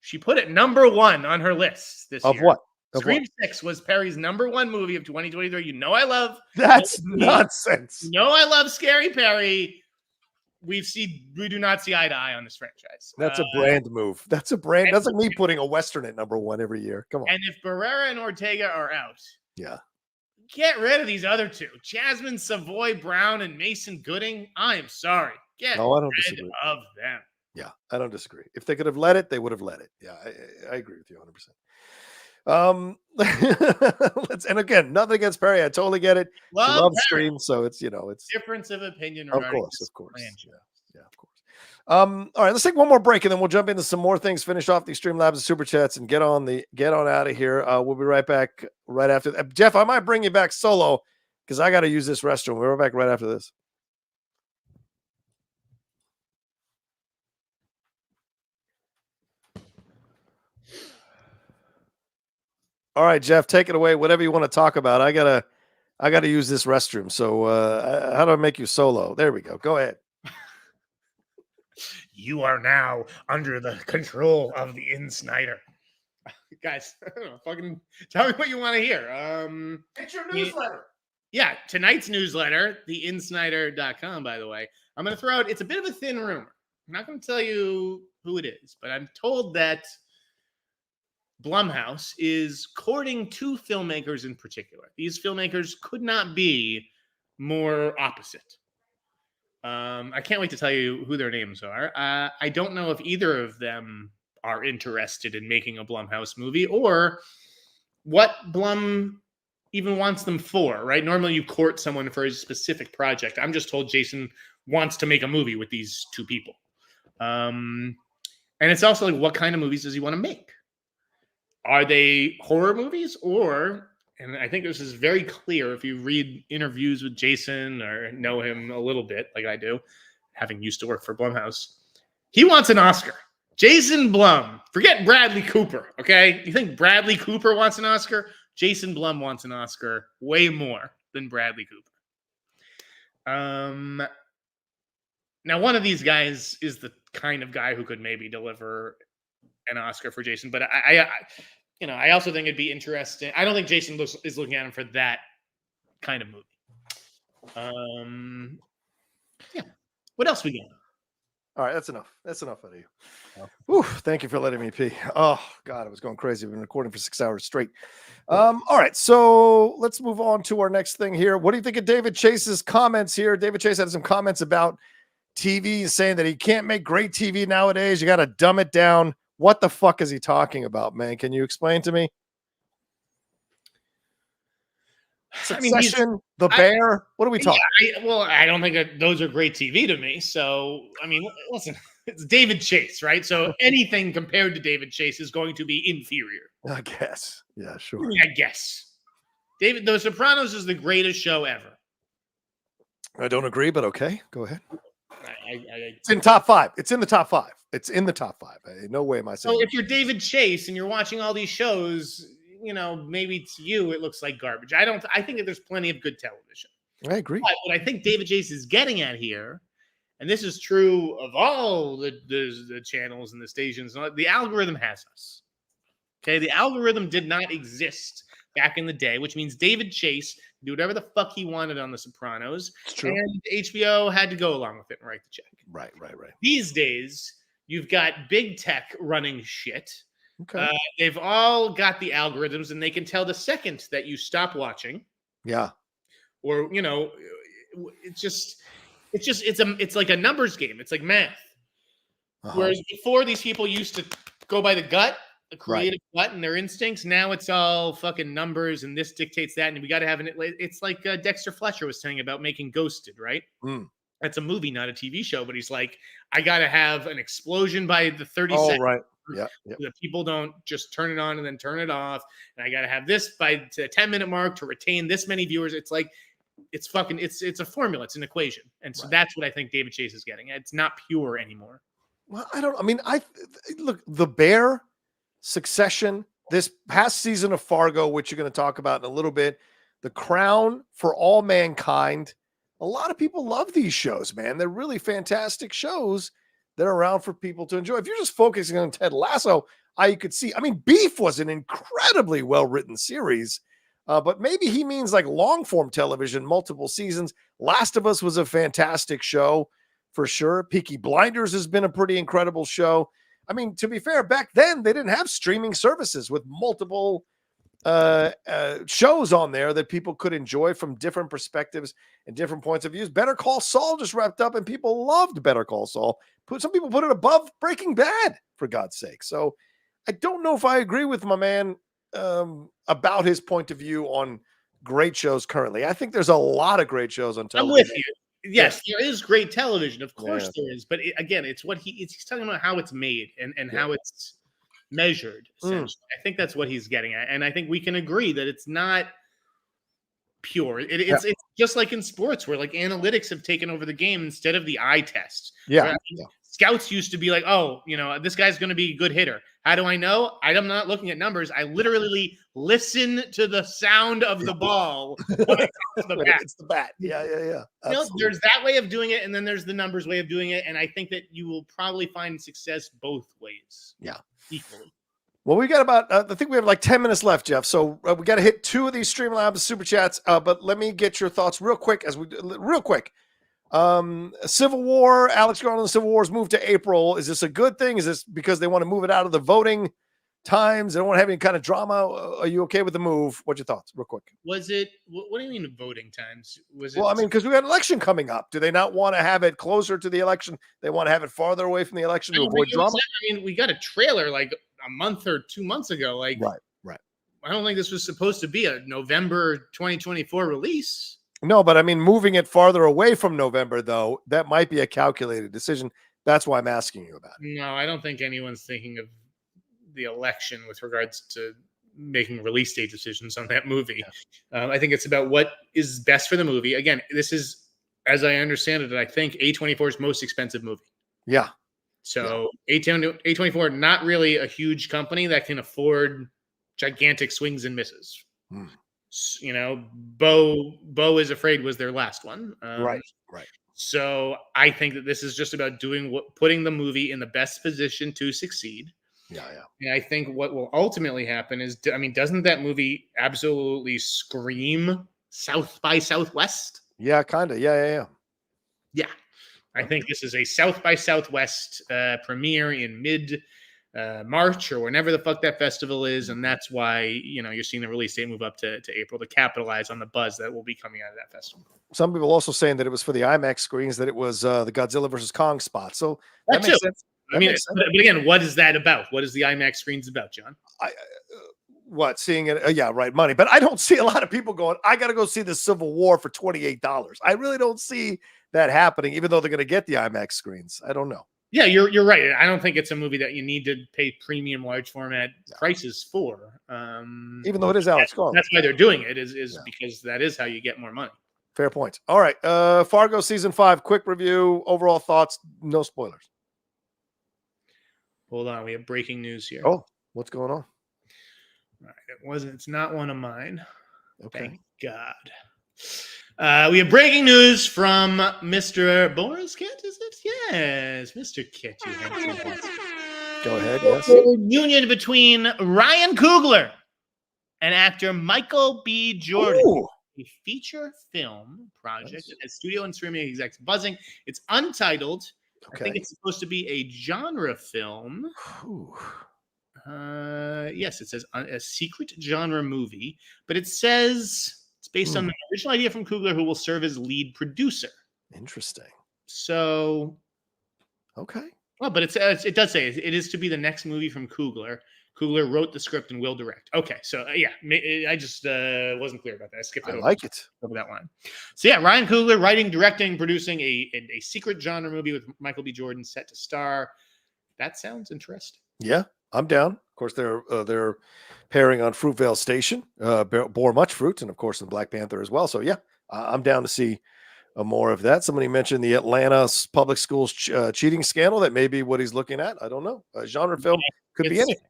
She put it number 1 on her list this year. Of what? Scream 6 was Perry's number 1 movie of 2023. You know I love. That's nonsense. You know I love Scary Perry. We do not see eye to eye on this franchise. That's a brand move. That's a brand. That's like me putting a Western at number 1 every year. Come on. And if Barrera and Ortega are out, Get rid of these other two. Jasmine Savoy Brown and Mason Gooding. I am sorry. Get rid of them. Yeah, I don't disagree. If they could have let it, they would have let it. Yeah, I agree with you 100%. And again, nothing against Perry. I totally get it. Love Scream, so it's it's difference of opinion. Of course. Yeah, of course. All right, let's take one more break and then we'll jump into some more things, finish off these Streamlabs and Super Chats and get on out of here. We'll be right back right after that. Jeff, I might bring you back solo because I got to use this restroom. We're back right after this. All right, Jeff, take it away. Whatever you want to talk about. I gotta use this restroom. So how do I make you solo? There we go. Go ahead. You are now under the control of the Sneider. Guys, I don't know, fucking tell me what you want to hear. It's your newsletter. Yeah, tonight's newsletter, theinsnider.com, by the way. I'm going to throw out, it's a bit of a thin rumor. I'm not going to tell you who it is, but I'm told that Blumhouse is courting two filmmakers in particular. These filmmakers could not be more opposite. I can't wait to tell you who their names are. I don't know if either of them are interested in making a Blumhouse movie or what Blum even wants them for, right? Normally you court someone for a specific project. I'm just told Jason wants to make a movie with these two people. And it's also like, what kind of movies does he want to make? Are they horror movies or, and I think this is very clear if you read interviews with Jason or know him a little bit like I do, having used to work for Blumhouse, he wants an Oscar. Jason Blum, forget Bradley Cooper, okay? You think Bradley Cooper wants an Oscar? Jason Blum wants an Oscar way more than Bradley Cooper. Now, one of these guys is the kind of guy who could maybe deliver an Oscar for Jason, but I also think it'd be interesting. I don't think Jason is looking at him for that kind of movie. Yeah. What else we got? All right, that's enough. That's enough out of you. Whew, thank you for letting me pee. Oh, God, I was going crazy. We've been recording for 6 hours straight. All right, so let's move on to our next thing here. What do you think of David Chase's comments here? David Chase had some comments about TV, saying that he can't make great TV nowadays. You got to dumb it down. What the fuck is he talking about, man? Can you explain to me? Succession, The Bear. What are we talking? I don't think those are great TV to me. So, I mean, listen, it's David Chase, right? So anything compared to David Chase is going to be inferior. I guess. Yeah, sure. I guess. The Sopranos is the greatest show ever. I don't agree, but okay. Go ahead. It's in top 5. It's in the top 5. It's in the top 5. No way am I saying. So if you're David Chase and you're watching all these shows, maybe to you it looks like garbage. I think that there's plenty of good television. I agree. But what I think David Chase is getting at here, and this is true of all the channels and the stations, the algorithm has us. Okay, the algorithm did not exist back in the day, which means David Chase could do whatever the fuck he wanted on The Sopranos. It's true. And HBO had to go along with it and write the check. Right. These days, you've got big tech running shit. Okay. They've all got the algorithms, and they can tell the second that you stop watching. Yeah. Or it's like a numbers game. It's like math. Whereas before, these people used to go by the gut, the creative gut, and their instincts. Now it's all fucking numbers, and this dictates that, and we got to have it's like Dexter Fletcher was saying about making Ghosted, right? That's a movie, not a TV show. But he's like, I got to have an explosion by the 30 seconds. Right. Yeah. The people don't just turn it on and then turn it off. And I got to have this by the 10-minute mark to retain this many viewers. It's like, it's a formula. It's an equation. And so that's what I think David Chase is getting. It's not pure anymore. Well, look, The Bear, Succession, this past season of Fargo, which you're going to talk about in a little bit, The Crown, For All Mankind. A lot of people love these shows, man. They're really fantastic shows that are around for people to enjoy. If you're just focusing on Ted Lasso, you could see, Beef was an incredibly well-written series, but maybe he means like long-form television, multiple seasons. Last of Us was a fantastic show for sure. Peaky Blinders has been a pretty incredible show. To be fair, back then they didn't have streaming services with multiple shows on there that people could enjoy from different perspectives and different points of views. Better Call Saul just wrapped up and people loved Better Call Saul. Some people put it above Breaking Bad, for God's sake. So I don't know if I agree with my man about his point of view on great shows currently. I think there's a lot of great shows on television. I'm with you. Yes, there is great television. Of course there is. But again, it's what he's talking about how it's made and how it's measured. Essentially. I think that's what he's getting at. And I think we can agree that it's not pure. It's just like in sports where like analytics have taken over the game instead of the eye test. Yeah. Scouts used to be like, oh, this guy's going to be a good hitter. How do I know? I'm not looking at numbers. I literally listen to the sound of the ball. It's the bat. Yeah. There's that way of doing it, and then there's the numbers way of doing it. And I think that you will probably find success both ways. Yeah. Equally. Well, we got about, I think we have like 10 minutes left, Jeff. So we got to hit 2 of these Streamlabs super chats. But let me get your thoughts real quick. Civil War, Alex Garland, Civil War's moved to April. Is this a good thing? Is this because they want to move it out of the voting times? They don't want to have any kind of drama. Are you okay with the move? What's your thoughts real quick? Was it, what do you mean voting times? Because we got an election coming up. Do they not want to have it closer to the election? They want to have it farther away from the election to avoid drama? We got a trailer like a month or 2 months ago. Like, right. I don't think this was supposed to be a November 2024 release. No, but moving it farther away from November, though, that might be a calculated decision. That's why I'm asking you about it. No, I don't think anyone's thinking of the election with regards to making release date decisions on that movie. Yeah. I think it's about what is best for the movie. Again, this is, as I understand it, I think A24's most expensive movie. Yeah. So A24, not really a huge company that can afford gigantic swings and misses. Beau is Afraid was their last one. Right. So I think that this is just about putting the movie in the best position to succeed. Yeah. And I think what will ultimately happen is, doesn't that movie absolutely scream South by Southwest? Yeah, kind of. Yeah. I think this is a South by Southwest premiere in mid March or whenever the fuck that festival is, and that's why you're seeing the release date move up to April to capitalize on the buzz that will be coming out of that festival. Some people also saying that it was for the IMAX screens, that it was the Godzilla versus Kong spot. So that makes sense. But again, what is that about? What is the IMAX screens about, John? Seeing it? Yeah, right. Money. But I don't see a lot of people going, I got to go see the Civil War for $28. I really don't see that happening, even though they're going to get the IMAX screens. I don't know. Yeah, you're right. I don't think it's a movie that you need to pay premium large format prices for. Even though it is Alex Garland. That's why they're doing it, is because that is how you get more money. Fair point. All right. Fargo season 5, quick review, overall thoughts, no spoilers. Hold on, we have breaking news here. Oh, what's going on? All right, it's not one of mine. Okay. Thank God. We have breaking news from Mr. Boris Kit, is it? Yes, Mr. Kit. Go ahead, yes. Union between Ryan Coogler and actor Michael B. Jordan. Ooh. A feature film project that has studio and streaming execs buzzing. It's untitled. Okay. I think it's supposed to be a genre film. Yes, it says a secret genre movie, but it says it's based on the original idea from Coogler, who will serve as lead producer. Interesting. So, okay. Well, but it does say it is to be the next movie from Coogler. Coogler wrote the script and will direct. Okay, so I just wasn't clear about that. I skipped it over. I like it. Over that line. So yeah, Ryan Coogler writing, directing, producing a secret genre movie with Michael B. Jordan set to star. That sounds interesting. Yeah, I'm down. Of course, they're pairing on Fruitvale Station, bore much fruit, and of course in Black Panther as well. So yeah, I'm down to see more of that. Somebody mentioned the Atlanta public schools cheating scandal. That may be what he's looking at. I don't know. A genre film could be anything.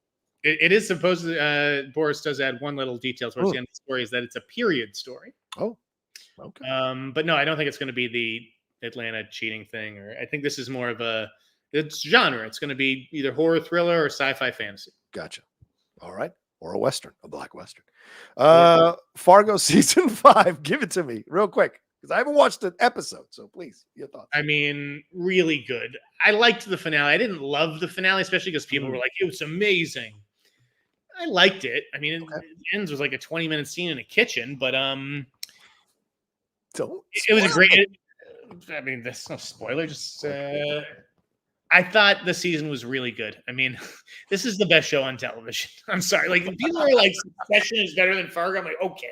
It is supposed to, Boris does add one little detail towards the end of the story, is that it's a period story. Oh, okay. But no, I don't think it's going to be the Atlanta cheating thing, or I think this is more of it's genre. It's going to be either horror thriller or sci-fi fantasy. Gotcha. All right. Or a Western, a Black Western. Fargo season 5, give it to me real quick, because I haven't watched an episode. So please, your thoughts. I mean, really good. I liked the finale. I didn't love the finale, especially because people were like, it was amazing. I liked it. I mean, it ends with like a 20-minute scene in a kitchen, but it was a great. I mean, that's no spoiler. Just I thought the season was really good. I mean, this is the best show on television. I'm sorry. Like, people are like, Succession is better than Fargo. I'm like, okay,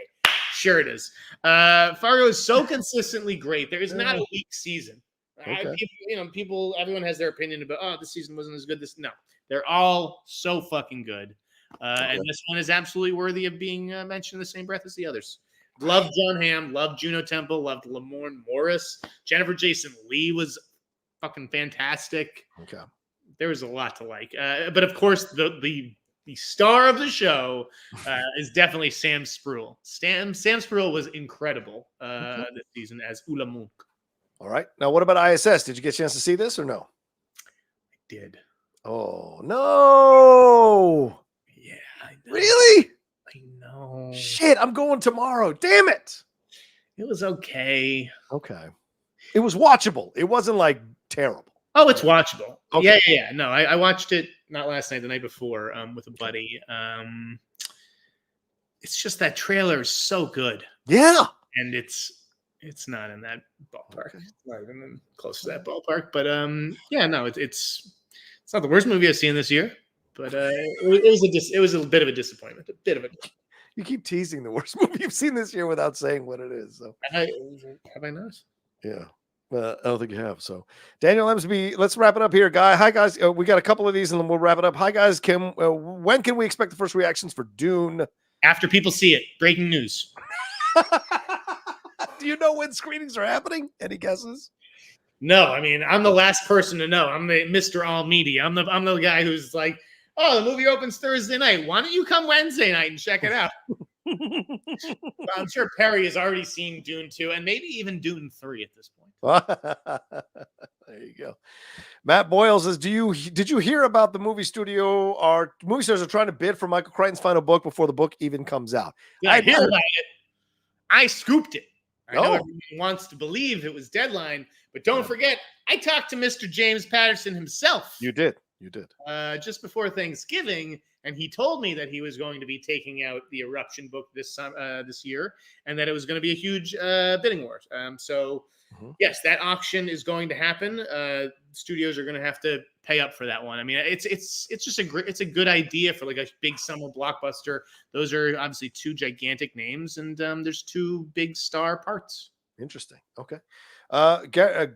Sure it is. Fargo is so consistently great. There is not a weak season. Everyone has their opinion about, this season wasn't as good. No, they're all so fucking good. And this one is absolutely worthy of being mentioned in the same breath as the others. Loved John Hamm, loved Juno Temple, loved Lamorne Morris. Jennifer Jason Leigh was fucking fantastic. Okay. There was a lot to like. But of course, the star of the show is definitely Sam Spruill. Sam Spruill was incredible this season as Ula Mook. All right. Now, what about ISS? Did you get a chance to see this or no? I did. Oh, no. Yeah, I know. Really? I know. Shit, I'm going tomorrow. Damn it. It was okay. Okay. It was watchable. It wasn't like terrible. Oh, it's watchable. Okay. Yeah. No, I watched it not last night, the night before with a buddy. It's just that trailer is so good. Yeah. And it's not in that ballpark. Okay. It's not even close to that ballpark. But it's not the worst movie I've seen this year. But it was a bit of a disappointment. You keep teasing the worst movie you've seen this year without saying what it is. So have I not? Yeah. I don't think you have. So Daniel Emsby, let's wrap it up here, guy. Hi guys. We got a couple of these and then we'll wrap it up. Hi guys. When can we expect the first reactions for Dune? After people see it. Breaking news. Do you know when screenings are happening? Any guesses? No, I mean, I'm the last person to know. I'm the Mr. All Media. I'm the guy who's like, oh, the movie opens Thursday night. Why don't you come Wednesday night and check it out? I'm sure Perry has already seen Dune 2 and maybe even Dune 3 at this point. There you go. Matt Boyle says, did you hear about the movie studio? Our movie stars are trying to bid for Michael Crichton's final book before the book even comes out. I hear about it. I scooped it. I know everyone wants to believe it was Deadline, but don't forget, I talked to Mr. James Patterson himself. You did. Just before Thanksgiving, and he told me that he was going to be taking out the Eruption book this year, and that it was going to be a huge bidding war. Yes, that auction is going to happen. Studios are going to have to pay up for that one. I mean, it's just it's a good idea for like a big summer blockbuster. Those are obviously two gigantic names, and there's two big star parts. Interesting. Okay.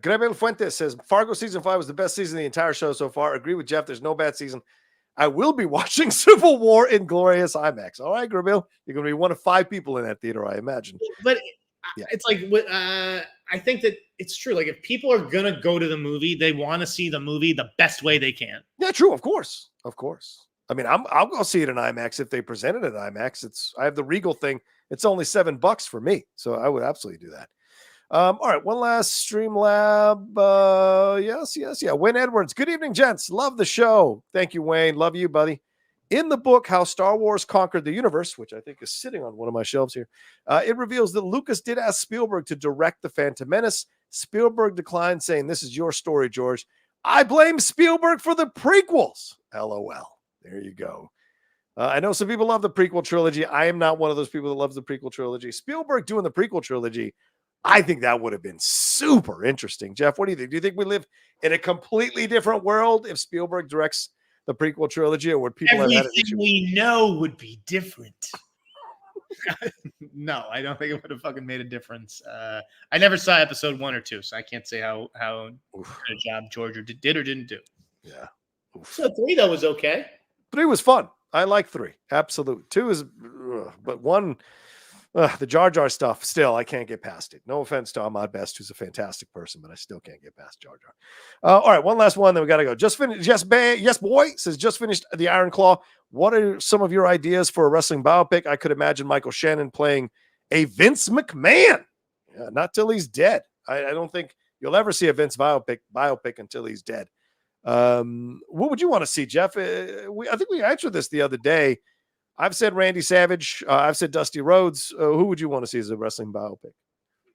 Grebel Fuentes says Fargo season 5 was the best season of the entire show so far. Agree with Jeff. There's no bad season. I will be watching Civil War in glorious IMAX. All right, Grebel, you're going to be one of 5 people in that theater, I imagine. But it's like I think that it's true. Like if people are going to go to the movie, they want to see the movie the best way they can. Yeah, true. Of course. I mean, I'll go see it in IMAX if they present it at IMAX. I have the Regal thing. It's only $7 for me, so I would absolutely do that. All right, one last Streamlab. Yes. Wayne Edwards. Good evening, gents. Love the show. Thank you, Wayne. Love you, buddy. In the book, How Star Wars Conquered the Universe, which I think is sitting on one of my shelves here, it reveals that Lucas did ask Spielberg to direct The Phantom Menace. Spielberg declined, saying, "This is your story, George. I blame Spielberg for the prequels." LOL. There you go. I know some people love the prequel trilogy. I am not one of those people that loves the prequel trilogy. Spielberg doing the prequel trilogy, I think that would have been super interesting. Jeff, what do you think? Do you think we live in a completely different world if Spielberg directs the prequel trilogy, or would people have had an issue? Everything we know would be different. No, I don't think it would have fucking made a difference. I never saw episode 1 or 2, so I can't say how good a job George did or didn't do. Yeah. So 3 though was okay. 3 was fun. I like 3. Absolutely. 2 is, but 1. The Jar Jar stuff, still, I can't get past it. No offense to Ahmad Best, who's a fantastic person, but I still can't get past Jar Jar. All right, one last one, then we got to go. Just finished. Yes, boy says, just finished The Iron Claw. What are some of your ideas for a wrestling biopic? I could imagine Michael Shannon playing a Vince McMahon. Yeah, not till he's dead. I don't think you'll ever see a Vince biopic until he's dead. What would you want to see, Jeff? I think we answered this the other day. I've said Randy Savage. I've said Dusty Rhodes. Who would you want to see as a wrestling biopic?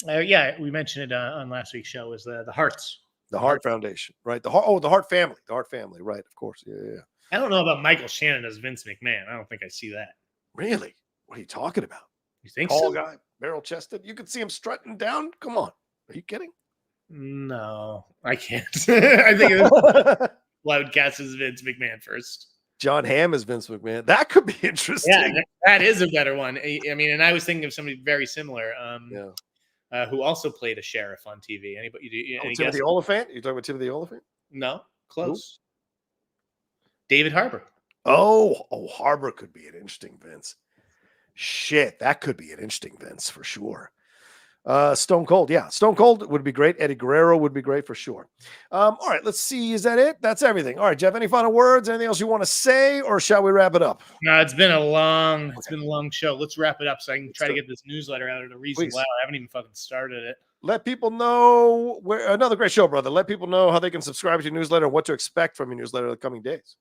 Yeah, we mentioned it on last week's show. Was the Hearts, the Hart Foundation, right? The Hart family, right? Of course, yeah. I don't know about Michael Shannon as Vince McMahon. I don't think I see that. Really? What are you talking about? You think tall so? Guy, barrel chested. You could see him strutting down. Come on, are you kidding? No, I can't. I think I would guess as Vince McMahon first. John Hamm as Vince McMahon. That could be interesting. Yeah, that is a better one. I mean, and I was thinking of somebody very similar. Who also played a sheriff on TV. Anybody? Timothy Oliphant? You talking about Timothy Oliphant? No, close. Who? David Harbour. Oh, Harbour could be an interesting Vince. Shit, that could be an interesting Vince for sure. Stone Cold, yeah. Stone Cold would be great. Eddie Guerrero would be great for sure. All right, let's see. Is that it? That's everything. All right, Jeff, any final words? Anything else you want to say, or shall we wrap it up? No, it's been a long show. Let's wrap it up so I can try to get this newsletter out at a reasonable hour. I haven't even fucking started it. Let people know another great show, brother. Let people know how they can subscribe to your newsletter and what to expect from your newsletter in the coming days.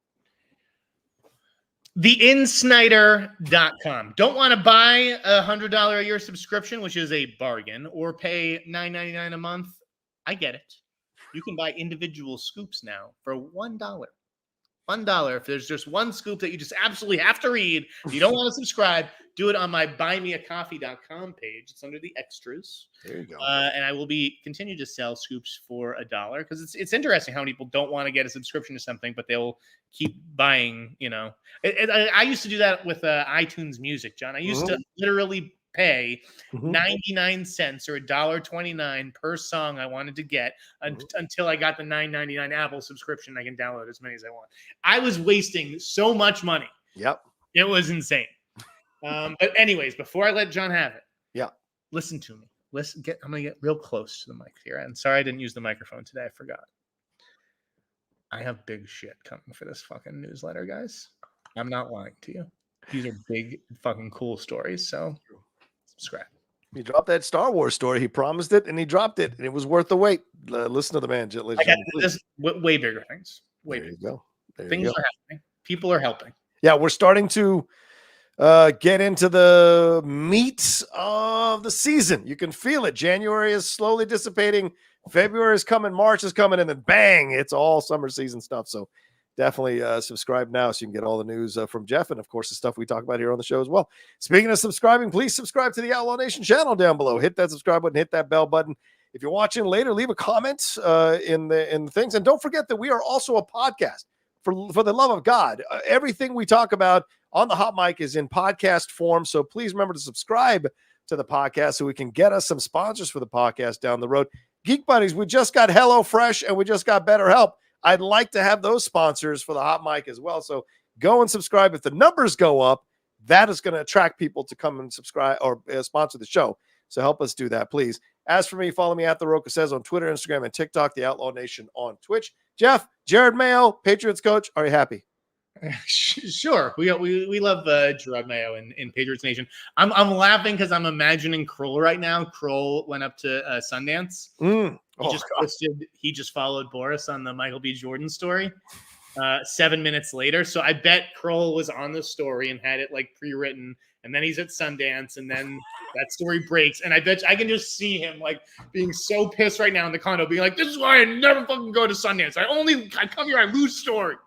theinsnyder.com. Don't want to buy a $100 a year subscription, which is a bargain, or pay $9.99 a month. I get it. You can buy individual scoops now for $1. $1. If there's just one scoop that you just absolutely have to read, you don't want to subscribe, do it on my buymeacoffee.com page. It's under the extras. There you go. And I will continue to sell scoops for $1 because it's interesting how many people don't want to get a subscription to something, but they'll keep buying. I used to do that with iTunes Music, John. I used to literally pay 99 cents or $1.29 per song I wanted to get until I got the $9.99 Apple subscription. I can download as many as I want. I was wasting so much money. Yep. It was insane. But anyways, before I let John have it, listen to me. I'm going to get real close to the mic here. I'm sorry I didn't use the microphone today. I forgot. I have big shit coming for this fucking newsletter, guys. I'm not lying to you. These are big fucking cool stories. So subscribe. He dropped that Star Wars story. He promised it, and he dropped it, and it was worth the wait. Listen to the man. I got this way bigger things. Way bigger. You go. Things are happening. People are helping. Yeah, we're starting to get into the meat of the season. You can feel it. January is slowly dissipating. February is coming. March is coming, and then bang, it's all summer season stuff. So definitely subscribe now so you can get all the news from Jeff and, of course, the stuff we talk about here on the show as well. Speaking of subscribing, please subscribe to the Outlaw Nation channel down below. Hit that subscribe button, hit that bell button. If you're watching later, leave a comment in the things. And don't forget that we are also a podcast. For the love of God, everything we talk about on the Hot Mic is in podcast form. So please remember to subscribe to the podcast so we can get us some sponsors for the podcast down the road. Geek Buddies, we just got HelloFresh and we just got BetterHelp. I'd like to have those sponsors for the Hot Mic as well. So go and subscribe. If the numbers go up, that is going to attract people to come and subscribe or sponsor the show. So help us do that, please. As for me, follow me at The Rocha Says on Twitter, Instagram, and TikTok, The Outlaw Nation on Twitch. Jeff, Jared Mayo, Patriots coach, are you happy? Sure. We love Gerard Mayo in Patriots Nation. I'm laughing because I'm imagining Kroll right now. Kroll went up to Sundance. He just followed Boris on the Michael B. Jordan story 7 minutes later. So I bet Kroll was on the story and had it like pre-written. And then he's at Sundance, and then that story breaks. And I bet I can just see him like being so pissed right now in the condo, being like, "This is why I never fucking go to Sundance. I come here, I lose stories."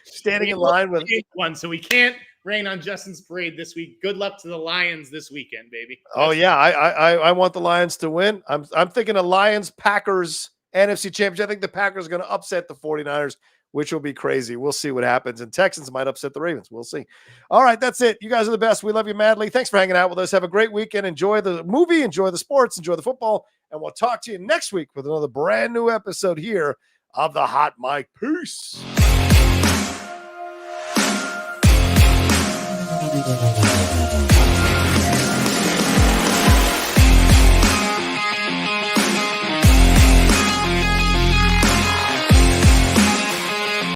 Standing in line with one, so we can't rain on Justin's parade this week. Good luck to the Lions this weekend, baby. Oh yeah, I want the Lions to win. I'm thinking a Lions Packers NFC Championship. I think the Packers are going to upset the 49ers, which will be crazy. We'll see what happens. And Texans might upset the Ravens. We'll see. All right, that's it. You guys are the best. We love you madly. Thanks for hanging out with us. Have a great weekend. Enjoy the movie, enjoy the sports, enjoy the football. And we'll talk to you next week with another brand new episode here of the Hot Mic. Peace. Thank you.